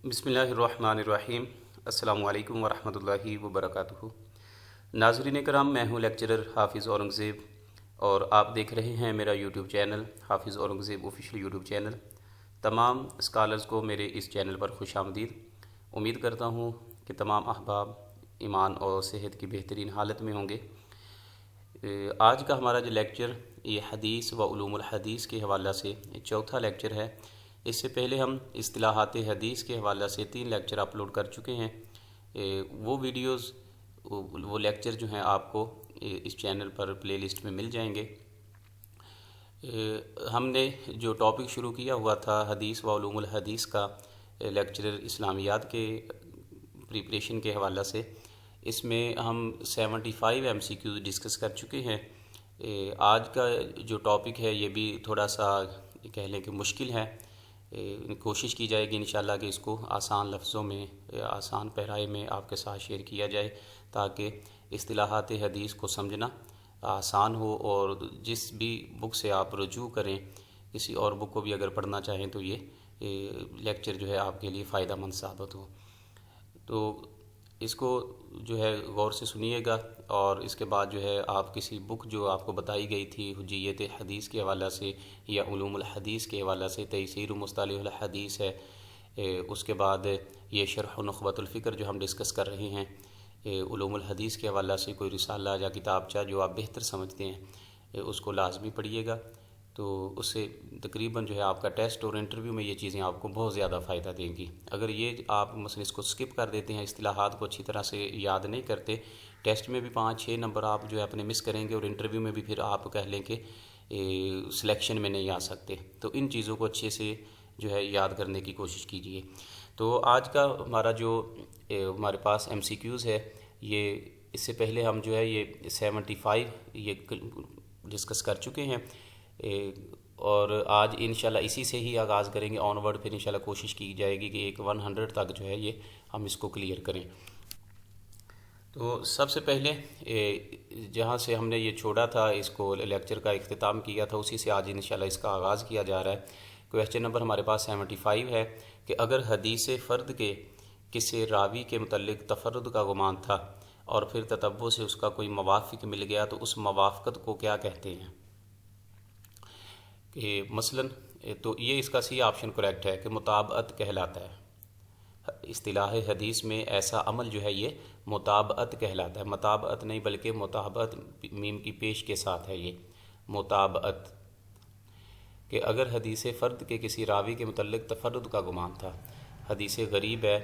بسم اللہ الرحمن الرحیم۔ السلام علیکم ورحمۃ اللہ وبرکاتہ۔ ناظرین کرام، میں ہوں لیکچرر حافظ اورنگزیب اور آپ دیکھ رہے ہیں میرا یوٹیوب چینل حافظ اورنگزیب آفیشیل یوٹیوب چینل۔ تمام اسکالرز کو میرے اس چینل پر خوش آمدید۔ امید کرتا ہوں کہ تمام احباب ایمان اور صحت کی بہترین حالت میں ہوں گے۔ آج کا ہمارا جو لیکچر یہ حدیث و علوم الحدیث کے حوالہ سے چوتھا لیکچر ہے۔ اس سے پہلے ہم اصطلاحات حدیث کے حوالہ سے 3 لیکچر اپلوڈ کر چکے ہیں۔ وہ ویڈیوز وہ لیکچر جو ہیں آپ کو اس چینل پر پلے لسٹ میں مل جائیں گے۔ ہم نے جو ٹاپک شروع کیا ہوا تھا حدیث و علوم الحدیث کا، لیکچرر اسلامیات کے پریپریشن کے حوالہ سے، اس میں ہم 75 MCQ ڈسکس کر چکے ہیں۔ آج کا جو ٹاپک ہے یہ بھی تھوڑا سا کہہ لیں کہ مشکل ہے۔ کوشش کی جائے گی انشاءاللہ کہ اس کو آسان لفظوں میں، آسان پیرائے میں آپ کے ساتھ شیئر کیا جائے تاکہ اصطلاحات حدیث کو سمجھنا آسان ہو، اور جس بھی بک سے آپ رجوع کریں، کسی اور بک کو بھی اگر پڑھنا چاہیں تو یہ لیکچر جو ہے آپ کے لیے فائدہ مند ثابت ہو۔ تو اس کو جو ہے غور سے سنیے گا، اور اس کے بعد جو ہے آپ کسی بک جو آپ کو بتائی گئی تھی حجیت حدیث کے حوالہ سے یا علوم الحدیث کے حوالہ سے، تیسیر مصطلح الحدیث ہے، اس کے بعد یہ شرح نخبۃ الفکر جو ہم ڈسکس کر رہے ہیں، علوم الحدیث کے حوالہ سے کوئی رسالہ یا کتابچہ جو آپ بہتر سمجھتے ہیں اس کو لازمی پڑھیے گا۔ تو اس سے تقریباً جو ہے آپ کا ٹیسٹ اور انٹرویو میں یہ چیزیں آپ کو بہت زیادہ فائدہ دیں گی۔ اگر یہ آپ مثلا اس کو سکپ کر دیتے ہیں، اصطلاحات کو اچھی طرح سے یاد نہیں کرتے، ٹیسٹ میں بھی 5-6 نمبر آپ جو ہے اپنے مس کریں گے، اور انٹرویو میں بھی پھر آپ کہہ لیں کہ سلیکشن میں نہیں آ سکتے۔ تو ان چیزوں کو اچھے سے جو ہے یاد کرنے کی کوشش کیجیے۔ تو آج کا ہمارا جو ہمارے پاس MCQs ہے، یہ اس سے پہلے ہم جو ہے یہ 75 یہ ڈسکس کر چکے ہیں، اور آج انشاءاللہ اسی سے ہی آغاز کریں گے آن ورڈ۔ پھر انشاءاللہ کوشش کی جائے گی کہ ایک 100 تک جو ہے یہ ہم اس کو کلیئر کریں۔ تو سب سے پہلے جہاں سے ہم نے یہ چھوڑا تھا، اس کو لیکچر کا اختتام کیا تھا، اسی سے آج انشاءاللہ اس کا آغاز کیا جا رہا ہے۔ کویسچن نمبر ہمارے پاس 75 ہے کہ اگر حدیث فرد کے کسی راوی کے متعلق تفرد کا گمان تھا اور پھر تتبع سے اس کا کوئی موافق مل گیا تو اس موافقت کو کیا کہتے ہیں؟ کہ مثلا تو یہ اس کا سی آپشن کریکٹ ہے کہ مطابعت کہلاتا ہے۔ اصطلاح حدیث میں ایسا عمل جو ہے یہ مطابعت کہلاتا ہے۔ مطابعت نہیں بلکہ مطابعت میم کی پیش کے ساتھ ہے، یہ مطابعت، کہ اگر حدیث فرد کے کسی راوی کے متعلق تفرد کا گمان تھا، حدیث غریب ہے،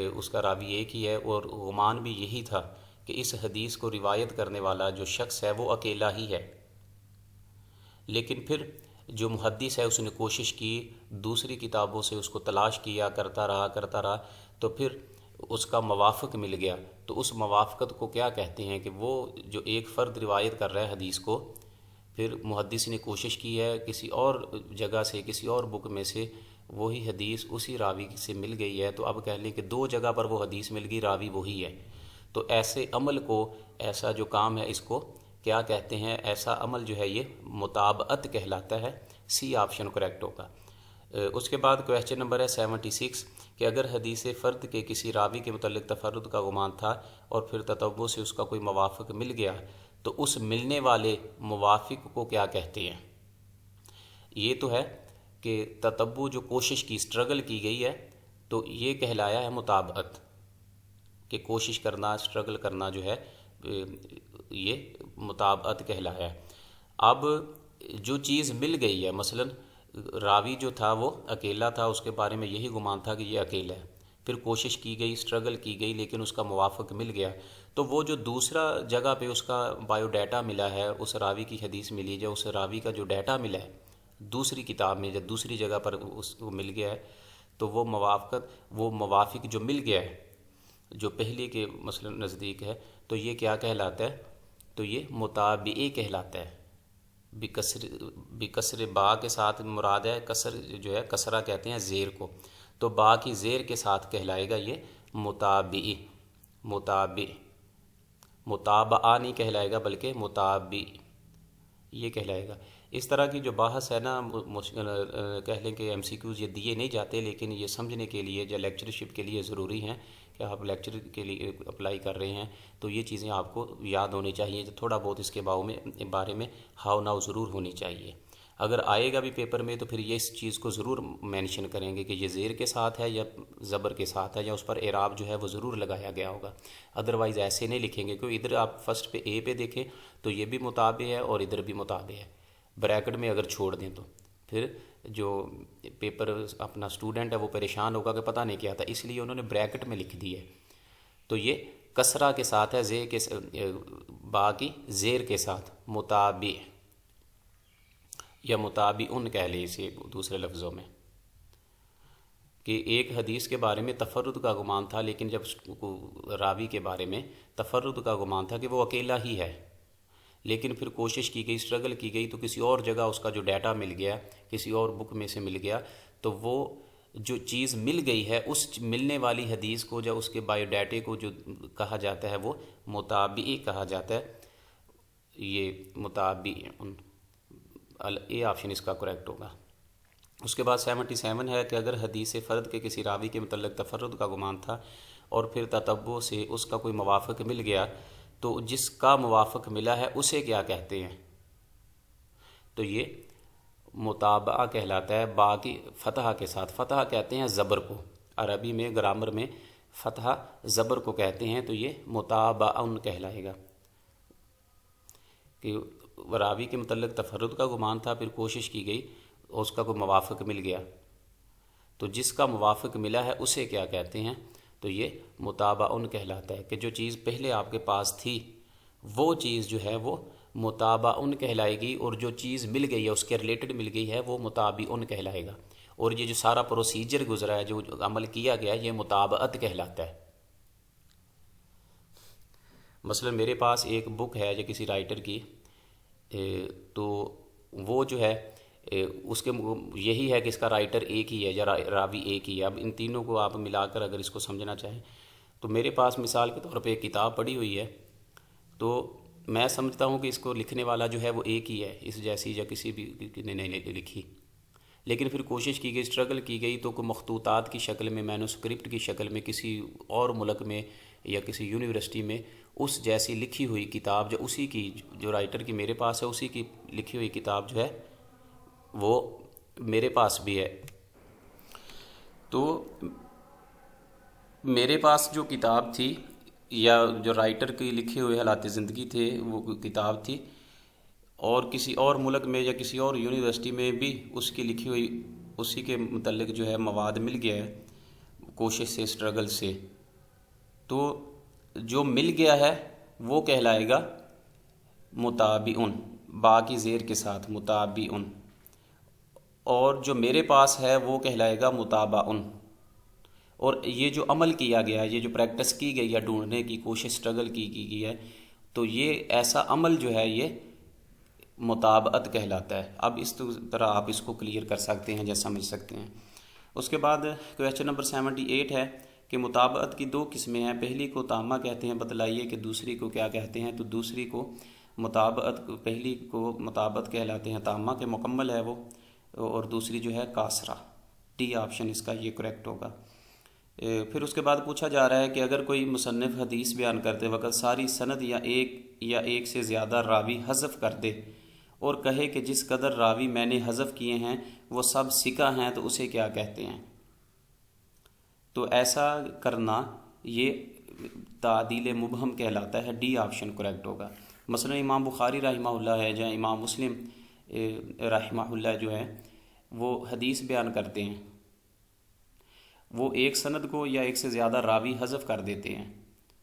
اس کا راوی ایک ہی ہے، اور گمان بھی یہی تھا کہ اس حدیث کو روایت کرنے والا جو شخص ہے وہ اکیلا ہی ہے، لیکن پھر جو محدث ہے اس نے کوشش کی، دوسری کتابوں سے اس کو تلاش کیا، کرتا رہا تو پھر اس کا موافق مل گیا، تو اس موافقت کو کیا کہتے ہیں؟ کہ وہ جو ایک فرد روایت کر رہا ہے حدیث کو، پھر محدث نے کوشش کی ہے کسی اور جگہ سے، کسی اور بک میں سے وہی حدیث اسی راوی سے مل گئی ہے، تو اب کہہ لیں کہ 2 جگہ پر وہ حدیث مل گئی، راوی وہی ہے، تو ایسے عمل کو، ایسا جو کام ہے اس کو کیا کہتے ہیں؟ ایسا عمل جو ہے یہ مطابعت کہلاتا ہے۔ سی آپشن کریکٹ ہوگا۔ اس کے بعد کویسچن نمبر ہے 76 کہ اگر حدیث فرد کے کسی راوی کے متعلق تفرد کا گمان تھا اور پھر تتبع سے اس کا کوئی موافق مل گیا تو اس ملنے والے موافق کو کیا کہتے ہیں؟ یہ تو ہے کہ تتبع جو کوشش کی، اسٹرگل کی گئی ہے، تو یہ کہلایا ہے مطابعت، کہ کوشش کرنا، اسٹرگل کرنا جو ہے یہ مطابعت کہلایا ہے۔ اب جو چیز مل گئی ہے، مثلا راوی جو تھا وہ اکیلا تھا، اس کے بارے میں یہی گمان تھا کہ یہ اکیلا ہے، پھر کوشش کی گئی، اسٹرگل کی گئی، لیکن اس کا موافق مل گیا، تو وہ جو دوسرا جگہ پہ اس کا بایو ڈیٹا ملا ہے، اس راوی کی حدیث ملی جو اس راوی کا جو ڈیٹا ملا ہے دوسری کتاب میں، جب دوسری جگہ پر اس کو مل گیا ہے، تو وہ موافق جو مل گیا ہے جو پہلے کے مثلا نزدیک ہے، تو یہ کیا کہلاتا ہے؟ تو یہ مطابعی کہلاتا ہے۔ بکسر با کے ساتھ مراد ہے، کسر جو ہے کسرہ کہتے ہیں زیر کو، تو با کی زیر کے ساتھ کہلائے گا یہ مطابعی، مطابعہ نہیں کہلائے گا بلکہ مطابع یہ کہلائے گا۔ اس طرح کی جو بحث ہے نا کہہ لیں کہ MCQs یہ دیے نہیں جاتے، لیکن یہ سمجھنے کے لیے یا لیکچرشپ کے لیے ضروری ہیں کہ آپ لیکچر کے لیے اپلائی کر رہے ہیں تو یہ چیزیں آپ کو یاد ہونی چاہیے، تھوڑا بہت اس کے بارے میں ہاؤ ناؤ ضرور ہونی چاہیے۔ اگر آئے گا بھی پیپر میں تو پھر یہ اس چیز کو ضرور مینشن کریں گے کہ یہ زیر کے ساتھ ہے یا زبر کے ساتھ ہے، یا اس پر اعراب جو ہے وہ ضرور لگایا گیا ہوگا۔ ادروائز ایسے نہیں لکھیں گے، کیونکہ ادھر آپ فرسٹ پہ اے پہ دیکھیں تو یہ بھی متابع ہے اور ادھر بھی متابع ہے، بریکٹ میں اگر چھوڑ دیں تو پھر جو پیپر اپنا اسٹوڈنٹ ہے وہ پریشان ہوگا کہ پتہ نہیں کیا تھا، اس لیے انہوں نے بریکٹ میں لکھ دی ہے۔ تو یہ کسرہ کے ساتھ ہے، زیر کے با کی زیر کے ساتھ، متابع یا متابعن کہہ لیں اسے دوسرے لفظوں میں، کہ ایک حدیث کے بارے میں تفرد کا گمان تھا، لیکن جب راوی کے بارے میں تفرد کا گمان تھا کہ وہ اکیلا ہی ہے، لیکن پھر کوشش کی گئی، اسٹرگل کی گئی، تو کسی اور جگہ اس کا جو ڈیٹا مل گیا، کسی اور بک میں سے مل گیا، تو وہ جو چیز مل گئی ہے اس ملنے والی حدیث کو یا اس کے بایو ڈیٹے کو جو کہا جاتا ہے وہ متابعی کہا جاتا ہے۔ یہ متابعن، اے آپشن اس کا کریکٹ ہوگا۔ اس کے بعد 77 ہے کہ اگر حدیث فرد کے کسی راوی کے متعلق تفرد کا گمان تھا اور پھر تتبع سے اس کا کوئی موافق مل گیا تو جس کا موافق ملا ہے اسے کیا کہتے ہیں؟ تو یہ متابعہ کہلاتا ہے، با کی فتح کے ساتھ۔ فتح کہتے ہیں زبر کو، عربی میں گرامر میں فتح زبر کو کہتے ہیں، تو یہ متابعن کہلائے گا کہ راوی کے متعلق تفرد کا گمان تھا، پھر کوشش کی گئی اور اس کا کوئی موافق مل گیا، تو جس کا موافق ملا ہے اسے کیا کہتے ہیں؟ تو یہ متابعن کہلاتا ہے کہ جو چیز پہلے آپ کے پاس تھی وہ چیز جو ہے وہ متابعن کہلائے گی، اور جو چیز مل گئی ہے اس کے ریلیٹڈ مل گئی ہے وہ متابعن کہلائے گا، اور یہ جو سارا پروسیجر گزرا ہے، جو عمل کیا گیا، یہ متابعت کہلاتا ہے۔ مثلا میرے پاس ایک بک ہے یا کسی رائٹر کی، تو وہ جو ہے اس کے یہی ہے کہ اس کا رائٹر ایک ہی ہے یا راوی ایک ہی ہے۔ اب ان تینوں کو آپ ملا کر اگر اس کو سمجھنا چاہیں تو میرے پاس مثال کے طور پہ ایک کتاب پڑھی ہوئی ہے، تو میں سمجھتا ہوں کہ اس کو لکھنے والا جو ہے وہ ایک ہی ہے، اس جیسی یا کسی بھی نے نہیں لکھی، لیکن پھر کوشش کی گئی، اسٹرگل کی گئی، تو کوئی مخطوطات کی شکل میں، مینوسکرپٹ کی شکل میں کسی اور ملک میں یا کسی یونیورسٹی میں اس جیسی لکھی ہوئی کتاب، جو اسی کی جو رائٹر کی میرے پاس ہے اسی کی لکھی ہوئی کتاب جو ہے وہ میرے پاس بھی ہے۔ تو میرے پاس جو کتاب تھی یا جو رائٹر کی لکھے ہوئے حالات زندگی تھے وہ کتاب تھی، اور کسی اور ملک میں یا کسی اور یونیورسٹی میں بھی اس کی لکھی ہوئی اسی کے متعلق جو ہے مواد مل گیا ہے کوشش سے، اسٹرگل سے، تو جو مل گیا ہے وہ کہلائے گا متابعن، با کی زیر کے ساتھ متابعن، اور جو میرے پاس ہے وہ کہلائے گا متابعن۔ اور یہ جو عمل کیا گیا، یہ جو پریکٹس کی گئی ہے، ڈھونڈنے کی کوشش، اسٹرگل کی گئی ہے، تو یہ ایسا عمل جو ہے یہ متابعت کہلاتا ہے۔ اب اس طرح آپ اس کو کلیئر کر سکتے ہیں یا سمجھ سکتے ہیں۔ اس کے بعد کویسچن نمبر 78 ہے کہ متابعت کی دو قسمیں ہیں، پہلی کو تامہ کہتے ہیں، بتلائیے کہ دوسری کو کیا کہتے ہیں؟ تو دوسری کو متابعت، پہلی کو متابعت کہلاتے ہیں، تامہ کے مکمل ہے وہ، اور دوسری جو ہے کاسرہ، ٹی آپشن اس کا یہ کریکٹ ہوگا۔ پھر اس کے بعد پوچھا جا رہا ہے کہ اگر کوئی مصنف حدیث بیان کرتے وقت ساری سند یا ایک سے زیادہ راوی حذف کر دے اور کہے کہ جس قدر راوی میں نے حذف کیے ہیں وہ سب ثقہ ہیں، تو اسے کیا کہتے ہیں؟ تو ایسا کرنا یہ تعدیل مبہم کہلاتا ہے، ڈی آپشن کریکٹ ہوگا۔ مثلا امام بخاری رحمہ اللہ ہے یا امام مسلم رحمہ اللہ جو ہے وہ حدیث بیان کرتے ہیں، وہ ایک سند کو یا ایک سے زیادہ راوی حذف کر دیتے ہیں،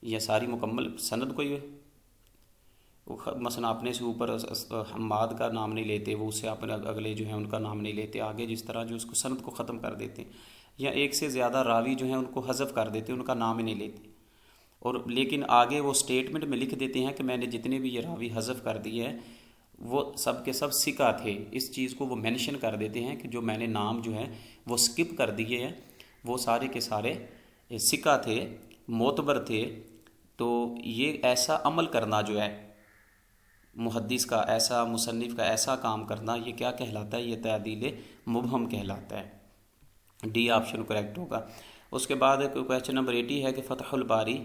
یا ساری مکمل سند کو، یہ مثلا اپنے سے اوپر حماد کا نام نہیں لیتے، وہ اس سے اپنے اگلے جو ہیں ان کا نام نہیں لیتے، آگے جس طرح جو اس کو سند کو ختم کر دیتے ہیں، یا ایک سے زیادہ راوی جو ہیں ان کو حذف کر دیتے ہیں، ان کا نام ہی نہیں لیتے، اور لیکن آگے وہ سٹیٹمنٹ میں لکھ دیتے ہیں کہ میں نے جتنے بھی یہ راوی حذف کر دیے ہیں وہ سب کے سب ثقہ تھے۔ اس چیز کو وہ مینشن کر دیتے ہیں کہ جو میں نے نام جو ہے وہ سکپ کر دیے ہیں وہ سارے کے سارے ثقہ تھے، معتبر تھے۔ تو یہ ایسا عمل کرنا جو ہے محدث کا ایسا، مصنف کا ایسا کام کرنا، یہ کیا کہلاتا ہے؟ یہ تعدیل مبہم کہلاتا ہے۔ ڈی آپشن کریکٹ ہوگا۔ اس کے بعد کویسچن نمبر 80 ہے کہ فتح الباری،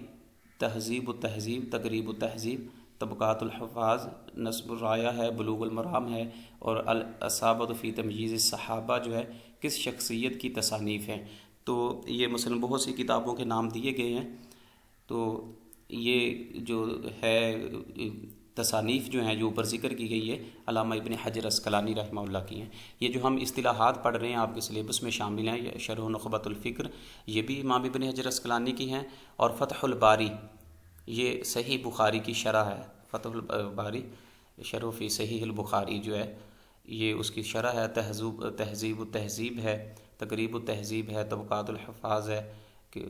تہذیب التہذیب، تقریب التہذیب، طبقات الحفاظ، نصب الرایہ ہے، بلوغ المرام ہے، اور الاصابۃ فی تمییز الصحابہ جو ہے کس شخصیت کی تصانیف ہیں؟ تو یہ مثلا بہت سی کتابوں کے نام دیے گئے ہیں، تو یہ جو ہے تصانیف جو ہیں جو اوپر ذکر کی گئی ہے علامہ ابن حجر عسقلانی رحمہ اللہ کی ہیں۔ یہ جو ہم اصطلاحات پڑھ رہے ہیں آپ کے سلیبس میں شامل ہیں، یہ شرح نخبۃ الفکر یہ بھی امام ابن حجر عسقلانی کی ہیں، اور فتح الباری یہ صحیح بخاری کی شرح ہے۔ فتح الباری شرح فی صحیح البخاری جو ہے یہ اس کی شرح ہے۔ تہذیب التہذیب ہے، تقریب التہذیب ہے، طبقات الحفاظ ہے، کہ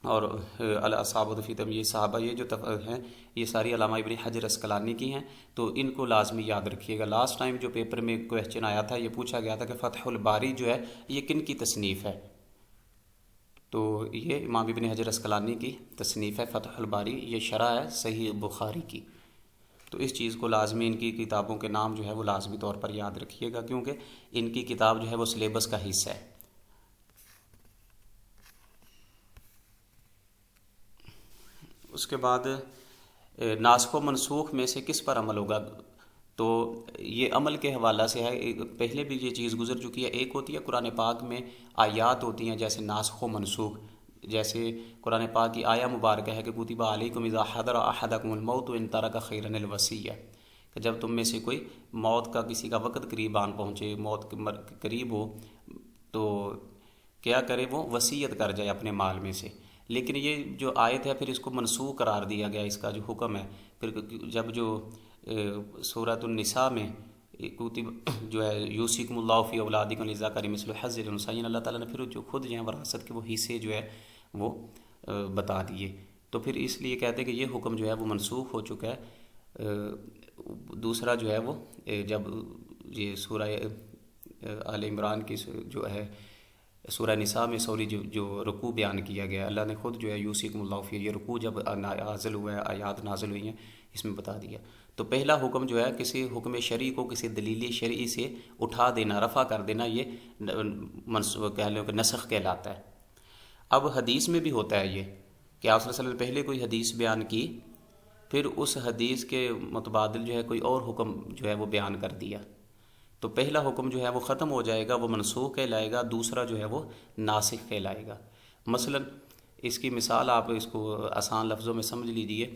اور الاصابۃ فی تمییز صحابہ، یہ جو ہیں یہ ساری علامہ ابن حجر عسقلانی کی ہیں، تو ان کو لازمی یاد رکھیے گا۔ لاسٹ ٹائم جو پیپر میں کویسچن آیا تھا، یہ پوچھا گیا تھا کہ فتح الباری جو ہے یہ کن کی تصنیف ہے؟ تو یہ امام ابن حجر عسقلانی کی تصنیف ہے فتح الباری، یہ شرح ہے صحیح بخاری کی۔ تو اس چیز کو لازمی ان کی کتابوں کے نام جو ہے وہ لازمی طور پر یاد رکھیے گا، کیونکہ ان کی کتاب جو ہے وہ سلیبس کا حصہ ہے۔ اس کے بعد ناسخ و منسوخ میں سے کس پر عمل ہوگا؟ تو یہ عمل کے حوالہ سے ہے، پہلے بھی یہ چیز گزر چکی ہے۔ ایک ہوتی ہے قرآن پاک میں آیات ہوتی ہیں جیسے ناسخ و منسوخ، جیسے قرآن پاک کی آیہ مبارکہ ہے کہ کتب علیکم اذا حضر احدکم الموت ان ترک خیرا الوصیہ، کہ جب تم میں سے کوئی موت کا کسی کا وقت قریب آن پہنچے، موت کے قریب ہو، تو کیا کرے؟ وہ وصیت کر جائے اپنے مال میں سے۔ لیکن یہ جو آیت ہے پھر اس کو منسوخ قرار دیا گیا، اس کا جو حکم ہے پھر جب جو سورۃ النساء میں کتب جو ہے یوصیکم اللہ فی اولادکم للذکر مثل حظ الانثیین، اللہ تعالیٰ نے پھر جو خود جو ہے وراثت کے وہ حصے جو ہے وہ بتا دیے، تو پھر اس لیے کہتے ہیں کہ یہ حکم جو ہے وہ منسوخ ہو چکا ہے۔ دوسرا جو ہے وہ جب یہ سورہ آل عمران کی جو ہے سورہ نساء میں جو رکوع بیان کیا گیا، اللہ نے خود جو ہے یوصیکم اللہ فی، یہ رکوع جب نازل ہوا ہے، آیات نازل ہوئی ہیں، اس میں بتا دیا۔ تو پہلا حکم جو ہے کسی حکم شرعی کو کسی دلیل شرعی سے اٹھا دینا، رفع کر دینا، یہ کہہ لو کہ نسخ کہلاتا ہے۔ اب حدیث میں بھی ہوتا ہے یہ کہ آپ صلی اللہ علیہ وسلم نے پہلے کوئی حدیث بیان کی، پھر اس حدیث کے متبادل جو ہے کوئی اور حکم جو ہے وہ بیان کر دیا، تو پہلا حکم جو ہے وہ ختم ہو جائے گا، وہ منسوخ کہلائے گا، دوسرا جو ہے وہ ناسخ کہلائے گا۔ مثلا اس کی مثال آپ اس کو آسان لفظوں میں سمجھ لیجیے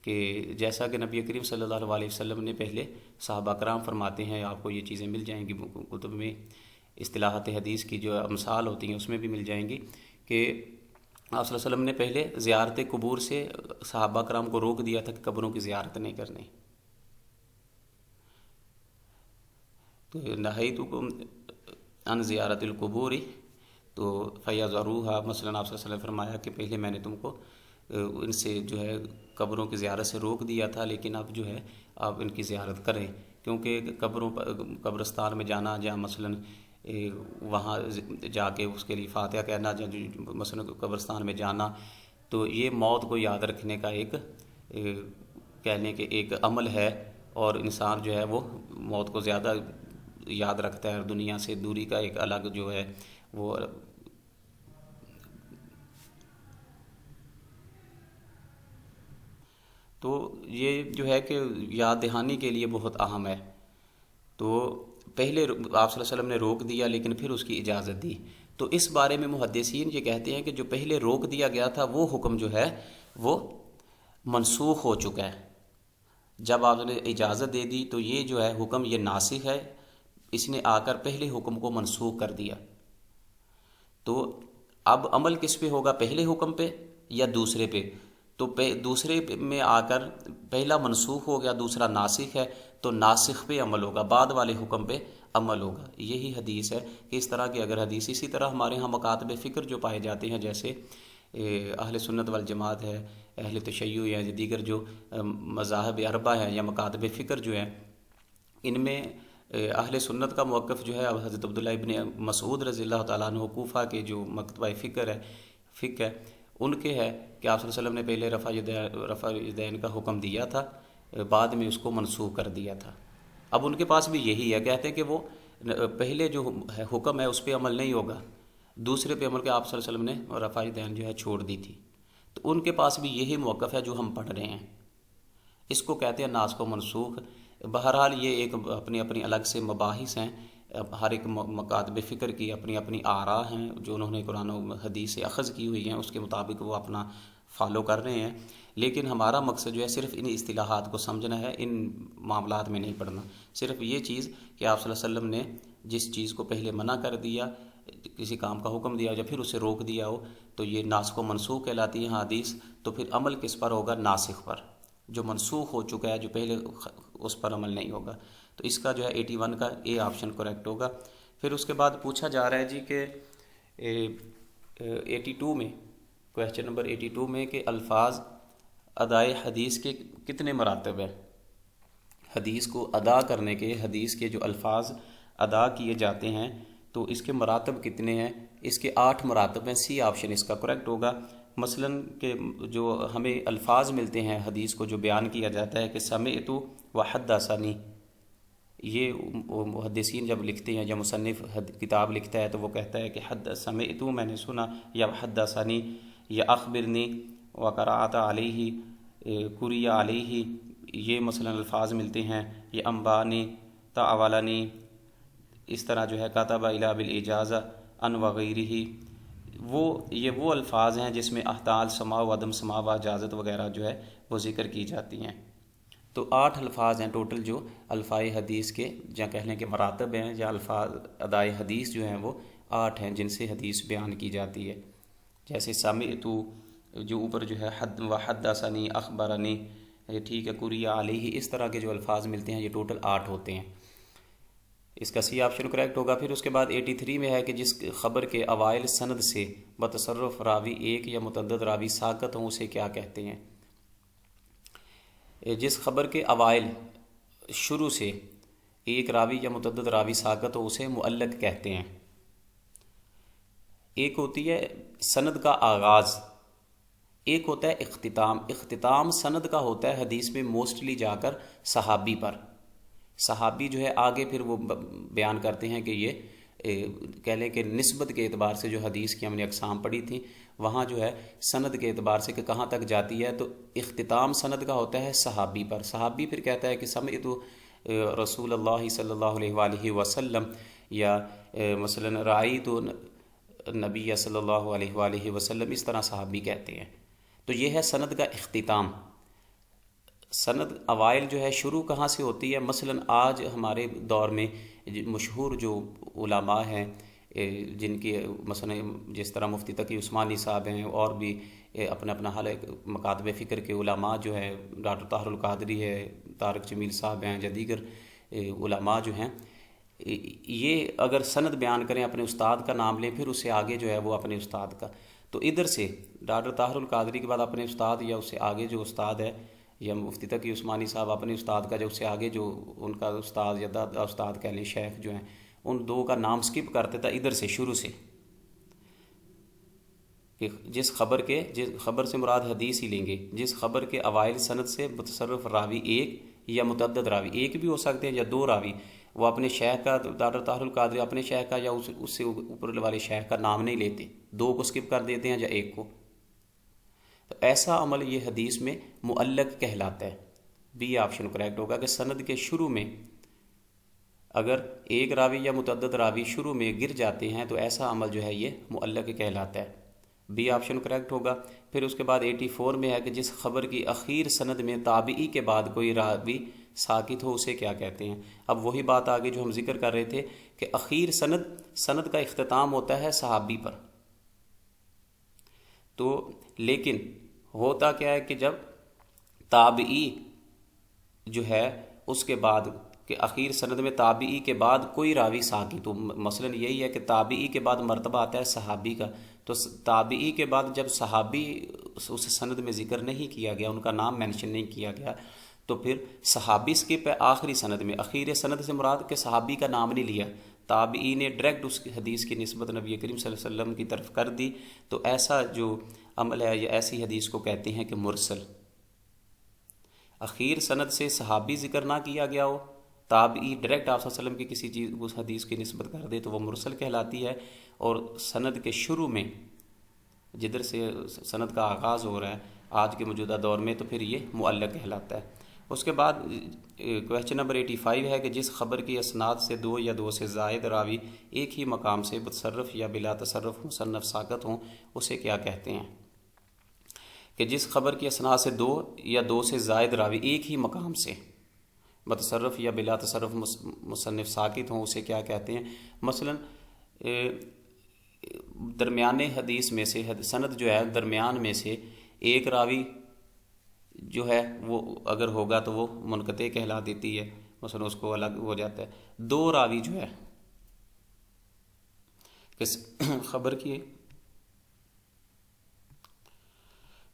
کہ جیسا کہ نبی کریم صلی اللہ علیہ وسلم نے پہلے، صحابہ کرام فرماتے ہیں، آپ کو یہ چیزیں مل جائیں گی کتب میں، اصطلاحات حدیث کی جو امثال ہوتی ہیں اس میں بھی مل جائیں گی، کہ آپ صلی اللہ علیہ وسلم نے پہلے زیارت قبور سے صحابہ کرام کو روک دیا تھا کہ قبروں کی زیارت نہیں کرنی۔ تو نہیتکم عن زیارت القبور تو فیزوروہا، مثلا آپ صلی اللہ علیہ وسلم نے فرمایا کہ پہلے میں نے تم کو ان سے جو ہے قبروں کی زیارت سے روک دیا تھا، لیکن اب جو ہے آپ ان کی زیارت کریں، کیونکہ قبرستان میں جانا، جہاں مثلا وہاں جا کے اس کے لیے فاتحہ کہنا، مثلا قبرستان میں جانا، تو یہ موت کو یاد رکھنے کا ایک کہنے کے ایک عمل ہے، اور انسان جو ہے وہ موت کو زیادہ یاد رکھتا ہے، اور دنیا سے دوری کا ایک الگ جو ہے وہ تو یہ جو ہے کہ یاد دہانی کے لیے بہت اہم ہے۔ تو پہلے آپ صلی اللہ علیہ وسلم نے روک دیا، لیکن پھر اس کی اجازت دی، تو اس بارے میں محدثین یہ کہتے ہیں کہ جو پہلے روک دیا گیا تھا وہ حکم جو ہے وہ منسوخ ہو چکا ہے۔ جب آپ نے اجازت دے دی تو یہ جو ہے حکم یہ ناسخ ہے، اس نے آ کر پہلے حکم کو منسوخ کر دیا۔ تو اب عمل کس پہ ہوگا، پہلے حکم پہ یا دوسرے پہ؟ تو دوسرے میں آ کر پہلا منسوخ ہو گیا، دوسرا ناسخ ہے، تو ناسخ پہ عمل ہوگا، بعد والے حکم پہ عمل ہوگا۔ یہی حدیث ہے کہ اس طرح کی اگر حدیث، اسی طرح ہمارے ہاں مکاتب فکر جو پائے جاتے ہیں، جیسے اہل سنت والجماعت ہے، اہل تشیع یا دیگر جو مذاہب اربعہ ہیں یا مکاتب فکر جو ہیں، ان میں اہل سنت کا موقف جو ہے اب حضرت عبداللہ ابن مسعود رضی اللہ تعالیٰ عنہ کوفہ کے جو مکتبہ فکر ہے ان کے ہے کہ آپ صلی اللہ علیہ وسلم نے پہلے رفع یدین کا حکم دیا تھا، بعد میں اس کو منسوخ کر دیا تھا۔ اب ان کے پاس بھی یہی ہے، کہتے ہیں کہ وہ پہلے جو حکم ہے اس پہ عمل نہیں ہوگا، دوسرے پہ عمل، کہ آپ صلی اللہ علیہ وسلم نے رفع دین جو ہے چھوڑ دی تھی، تو ان کے پاس بھی یہی موقف ہے جو ہم پڑھ رہے ہیں، اس کو کہتے ہیں ناسخ و منسوخ۔ بہرحال یہ ایک اپنی اپنی الگ سے مباحث ہیں، ہر ایک مکاتب فکر کی اپنی اپنی آراء ہیں جو انہوں نے قرآن و حدیث سے اخذ کی ہوئی ہیں، اس کے مطابق وہ اپنا فالو کر رہے ہیں، لیکن ہمارا مقصد جو ہے صرف ان اصطلاحات کو سمجھنا ہے، ان معاملات میں نہیں پڑھنا۔ صرف یہ چیز کہ آپ صلی اللہ علیہ وسلم نے جس چیز کو پہلے منع کر دیا، کسی کام کا حکم دیا یا پھر اسے روک دیا ہو، تو یہ ناسخ و منسوخ کہلاتی ہے حدیث۔ تو پھر عمل کس پر ہوگا؟ ناسخ پر، جو منسوخ ہو چکا ہے، جو پہلے اس پر عمل نہیں ہوگا۔ تو اس کا جو ہے 81 کا اے آپشن کریکٹ ہوگا۔ پھر اس کے بعد پوچھا جا رہا ہے جی کہ 82 میں، کویسچن نمبر 82 میں، کہ الفاظ ادائے حدیث کے کتنے مراتب ہیں؟ حدیث کو ادا کرنے کے، حدیث کے جو الفاظ ادا کیے جاتے ہیں تو اس کے مراتب کتنے ہیں؟ اس کے 8 مراتب ہیں، سی آپشن اس کا کریکٹ ہوگا۔ مثلاً کہ جو ہمیں الفاظ ملتے ہیں حدیث کو جو بیان کیا جاتا ہے کہ سمعت و حدثنی، یہ محدثین جب لکھتے ہیں یا مصنف کتاب لکھتا ہے تو وہ کہتا ہے کہ سمعت میں نے سنا، یا حدثنی، یا اخبرنی، وقرأت علیہ، قرئ علیہ، یہ مثلاً الفاظ ملتے ہیں، یہ انبانی، تعاولنی، اس طرح جو ہے کتب الی بالاجازہ ان وغیرہ، یہ وہ الفاظ ہیں جس میں احتال، سماع و عدم سماع و اجازت وغیرہ جو ہے وہ ذکر کی جاتی ہیں۔ تو 8 الفاظ ہیں ٹوٹل جو الفاظ حدیث کے، یا کہہ لیں کہ مراتب ہیں، یا الفاظ ادائے حدیث جو ہیں وہ 8 ہیں جن سے حدیث بیان کی جاتی ہے۔ جیسے سمعت جو اوپر جو ہے، حد و حدثنی، اخبرنی، ٹھیک ہے، قرئ علیہ، اس طرح کے جو الفاظ ملتے ہیں یہ ٹوٹل 8 ہوتے ہیں۔ اس کا سی آپشن کریکٹ ہوگا۔ پھر اس کے بعد 83 میں ہے کہ جس خبر کے اوائل سند سے بتصرف راوی ایک یا متعدد راوی ساقط ہوں اسے کیا کہتے ہیں؟ جس خبر کے اوائل، شروع سے ایک راوی یا متعدد راوی ساقط ہو اسے معلق کہتے ہیں۔ ایک ہوتی ہے سند کا آغاز، ایک ہوتا ہے اختتام۔ اختتام سند کا ہوتا ہے حدیث میں موسٹلی جا کر صحابی پر، صحابی جو ہے آگے پھر وہ بیان کرتے ہیں کہ یہ کہہ لیں کہ نسبت کے اعتبار سے جو حدیث کی ہم نے اقسام پڑھی تھی وہاں جو ہے سند کے اعتبار سے کہ کہاں تک جاتی ہے، تو اختتام سند کا ہوتا ہے صحابی پر۔ صحابی پھر کہتا ہے کہ سمعت رسول اللہ صلی اللہ علیہ وآلہ وسلم، یا مثلا رأیت نبی صلی اللہ علیہ وآلہ وسلم، اس طرح صحابی کہتے ہیں۔ تو یہ ہے سند کا اختتام۔ سند اوائل جو ہے شروع کہاں سے ہوتی ہے؟ مثلا آج ہمارے دور میں مشہور جو علماء ہیں جن کے مثلا جس طرح مفتی تقی عثمانی صاحب ہیں، اور بھی اپنا اپنا حال مکاتب فکر کے علماء جو ہیں، ڈاکٹر طاہر القادری ہے، طارق جمیل صاحب ہیں، یا دیگر علماء جو ہیں، یہ اگر سند بیان کریں اپنے استاد کا نام لیں، پھر اس سے آگے جو ہے وہ اپنے استاد کا، تو ادھر سے ڈاکٹر طاہر القادری کے بعد اپنے استاد، یا اس سے آگے جو استاد ہے، یا مفتی تقی عثمانی صاحب اپنے استاد کا، جو اس سے آگے جو ان کا استاد یا دادا استاد کہہ لیں، شیخ جو ہیں، ان دو کا نام سکپ کرتے تھا ادھر سے شروع سے، کہ جس خبر سے مراد حدیث ہی لیں گے، جس خبر کے اوائل سند سے متصرف راوی ایک یا متعدد راوی، ایک بھی ہو سکتے ہیں یا 2 راوی، وہ اپنے شیخ کا، ڈاکٹر طاہر القادری اپنے شیخ کا یا اس سے اوپر والے شیخ کا نام نہیں لیتے، 2 کو سکپ کر دیتے ہیں یا 1 کو، تو ایسا عمل یہ حدیث میں معلق کہلاتا ہے۔ بی آپشن کریکٹ ہوگا کہ سند کے شروع میں اگر ایک راوی یا متعدد راوی شروع میں گر جاتے ہیں تو ایسا عمل جو ہے یہ معلق کہلاتا ہے۔ بی آپشن کریکٹ ہوگا۔ پھر اس کے بعد 84 میں ہے کہ جس خبر کی اخیر سند میں تابعی کے بعد کوئی راوی ساکت ہو اسے کیا کہتے ہیں؟ اب وہی بات آگے جو ہم ذکر کر رہے تھے کہ اخیر سند کا اختتام ہوتا ہے صحابی پر، تو لیکن ہوتا کیا ہے کہ جب تابعی جو ہے اس کے بعد کہ اخیر سند میں تابعی کے بعد کوئی راوی ساکت تو مثلا یہی ہے کہ تابعی کے بعد مرتبہ آتا ہے صحابی کا، تو تابعی کے بعد جب صحابی اس سند میں ذکر نہیں کیا گیا، ان کا نام مینشن نہیں کیا گیا، تو پھر صحابی سکپ ہے آخری سند میں۔ اخیر سند سے مراد کہ صحابی کا نام نہیں لیا، تابعی نے ڈائریکٹ اس حدیث کی نسبت نبی کریم صلی اللہ علیہ وسلم کی طرف کر دی، تو ایسا جو عمل ہے یا ایسی حدیث کو کہتے ہیں کہ مرسل۔ اخیر سند سے صحابی ذکر نہ کیا گیا ہو، تابعی ڈائریکٹ آپ صلی اللہ علیہ وسلم کی کسی چیز اس حدیث کی نسبت کر دے تو وہ مرسل کہلاتی ہے، اور سند کے شروع میں جدھر سے سند کا آغاز ہو رہا ہے آج کے موجودہ دور میں، تو پھر یہ معلق کہلاتا ہے۔ اس کے بعد کویسچن نمبر 85 ہے کہ جس خبر کی اسناد سے دو یا دو سے زائد راوی ایک ہی مقام سے بتصرف یا بلا تصرف مصنف ساقط ہوں اسے کیا کہتے ہیں؟ کہ جس خبر کی اسناد سے دو یا دو سے زائد راوی ایک ہی مقام سے بتصرف یا بلا تصرف مصنف ساقط ہوں اسے کیا کہتے ہیں؟ مثلا درمیان حدیث میں سے سند جو ہے درمیان میں سے ایک راوی جو ہے وہ اگر ہوگا تو وہ منقطع کہلا دیتی ہے، مثلا اس کو الگ ہو جاتا ہے۔ دو راوی جو ہے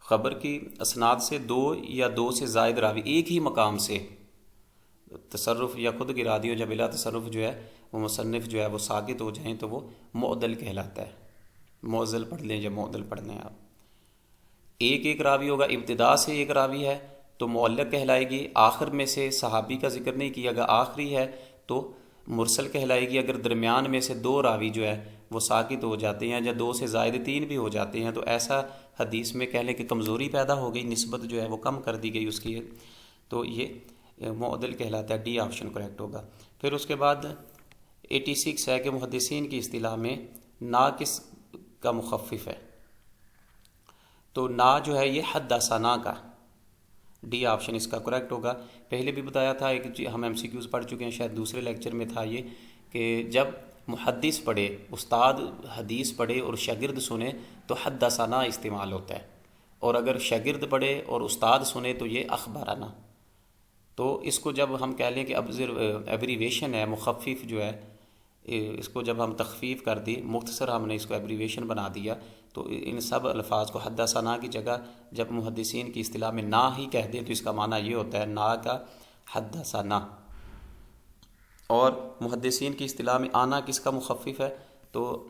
خبر کی اسناد سے دو یا دو سے زائد راوی ایک ہی مقام سے تصرف یا خود گرادی ہو یا بلا تصرف جو ہے وہ مصنف جو ہے وہ ساقط ہو جائیں تو وہ معدل کہلاتا ہے۔ معضل پڑھ لیں یا معدل پڑھ لیں آپ۔ ایک ایک راوی ہوگا، ابتدا سے ایک راوی ہے تو معلق کہلائے گی، آخر میں سے صحابی کا ذکر نہیں کیا گیا آخری ہے تو مرسل کہلائے گی۔ اگر درمیان میں سے دو راوی جو ہے وہ ساقط ہو جاتے ہیں یا دو سے زائد تین بھی ہو جاتے ہیں تو ایسا حدیث میں کہہ لیں کہ کمزوری پیدا ہو گئی، نسبت جو ہے وہ کم کر دی گئی اس کی، تو یہ معدل کہلاتا ہے۔ ڈی آپشن کریکٹ ہوگا۔ پھر اس کے بعد 86 ہے کہ محدثین کی اصطلاح میں ناقص کا مخفف ہے، تو نا جو ہے یہ حدثنا کا، ڈی آپشن اس کا کریکٹ ہوگا۔ پہلے بھی بتایا تھا، ایک ہم ایم سی کیوز پڑھ چکے ہیں شاید دوسرے لیکچر میں تھا یہ، کہ جب محدث پڑھے، استاد حدیث پڑھے اور شاگرد سنے تو حدثنا استعمال ہوتا ہے، اور اگر شاگرد پڑھے اور استاد سنے تو یہ اخبرنا۔ تو اس کو جب ہم کہہ لیں کہ ایبریویشن ہے مخفف جو ہے، اس کو جب ہم تخفیف کر دی، مختصر ہم نے اس کو ایبریویشن بنا دیا، تو ان سب الفاظ کو حدثنا کی جگہ جب محدثین کی اصطلاح میں نا ہی کہہ دیں تو اس کا معنی یہ ہوتا ہے نا کا حدثنا۔ اور محدثین کی اصطلاح میں آنا کس کا مخفف ہے؟ تو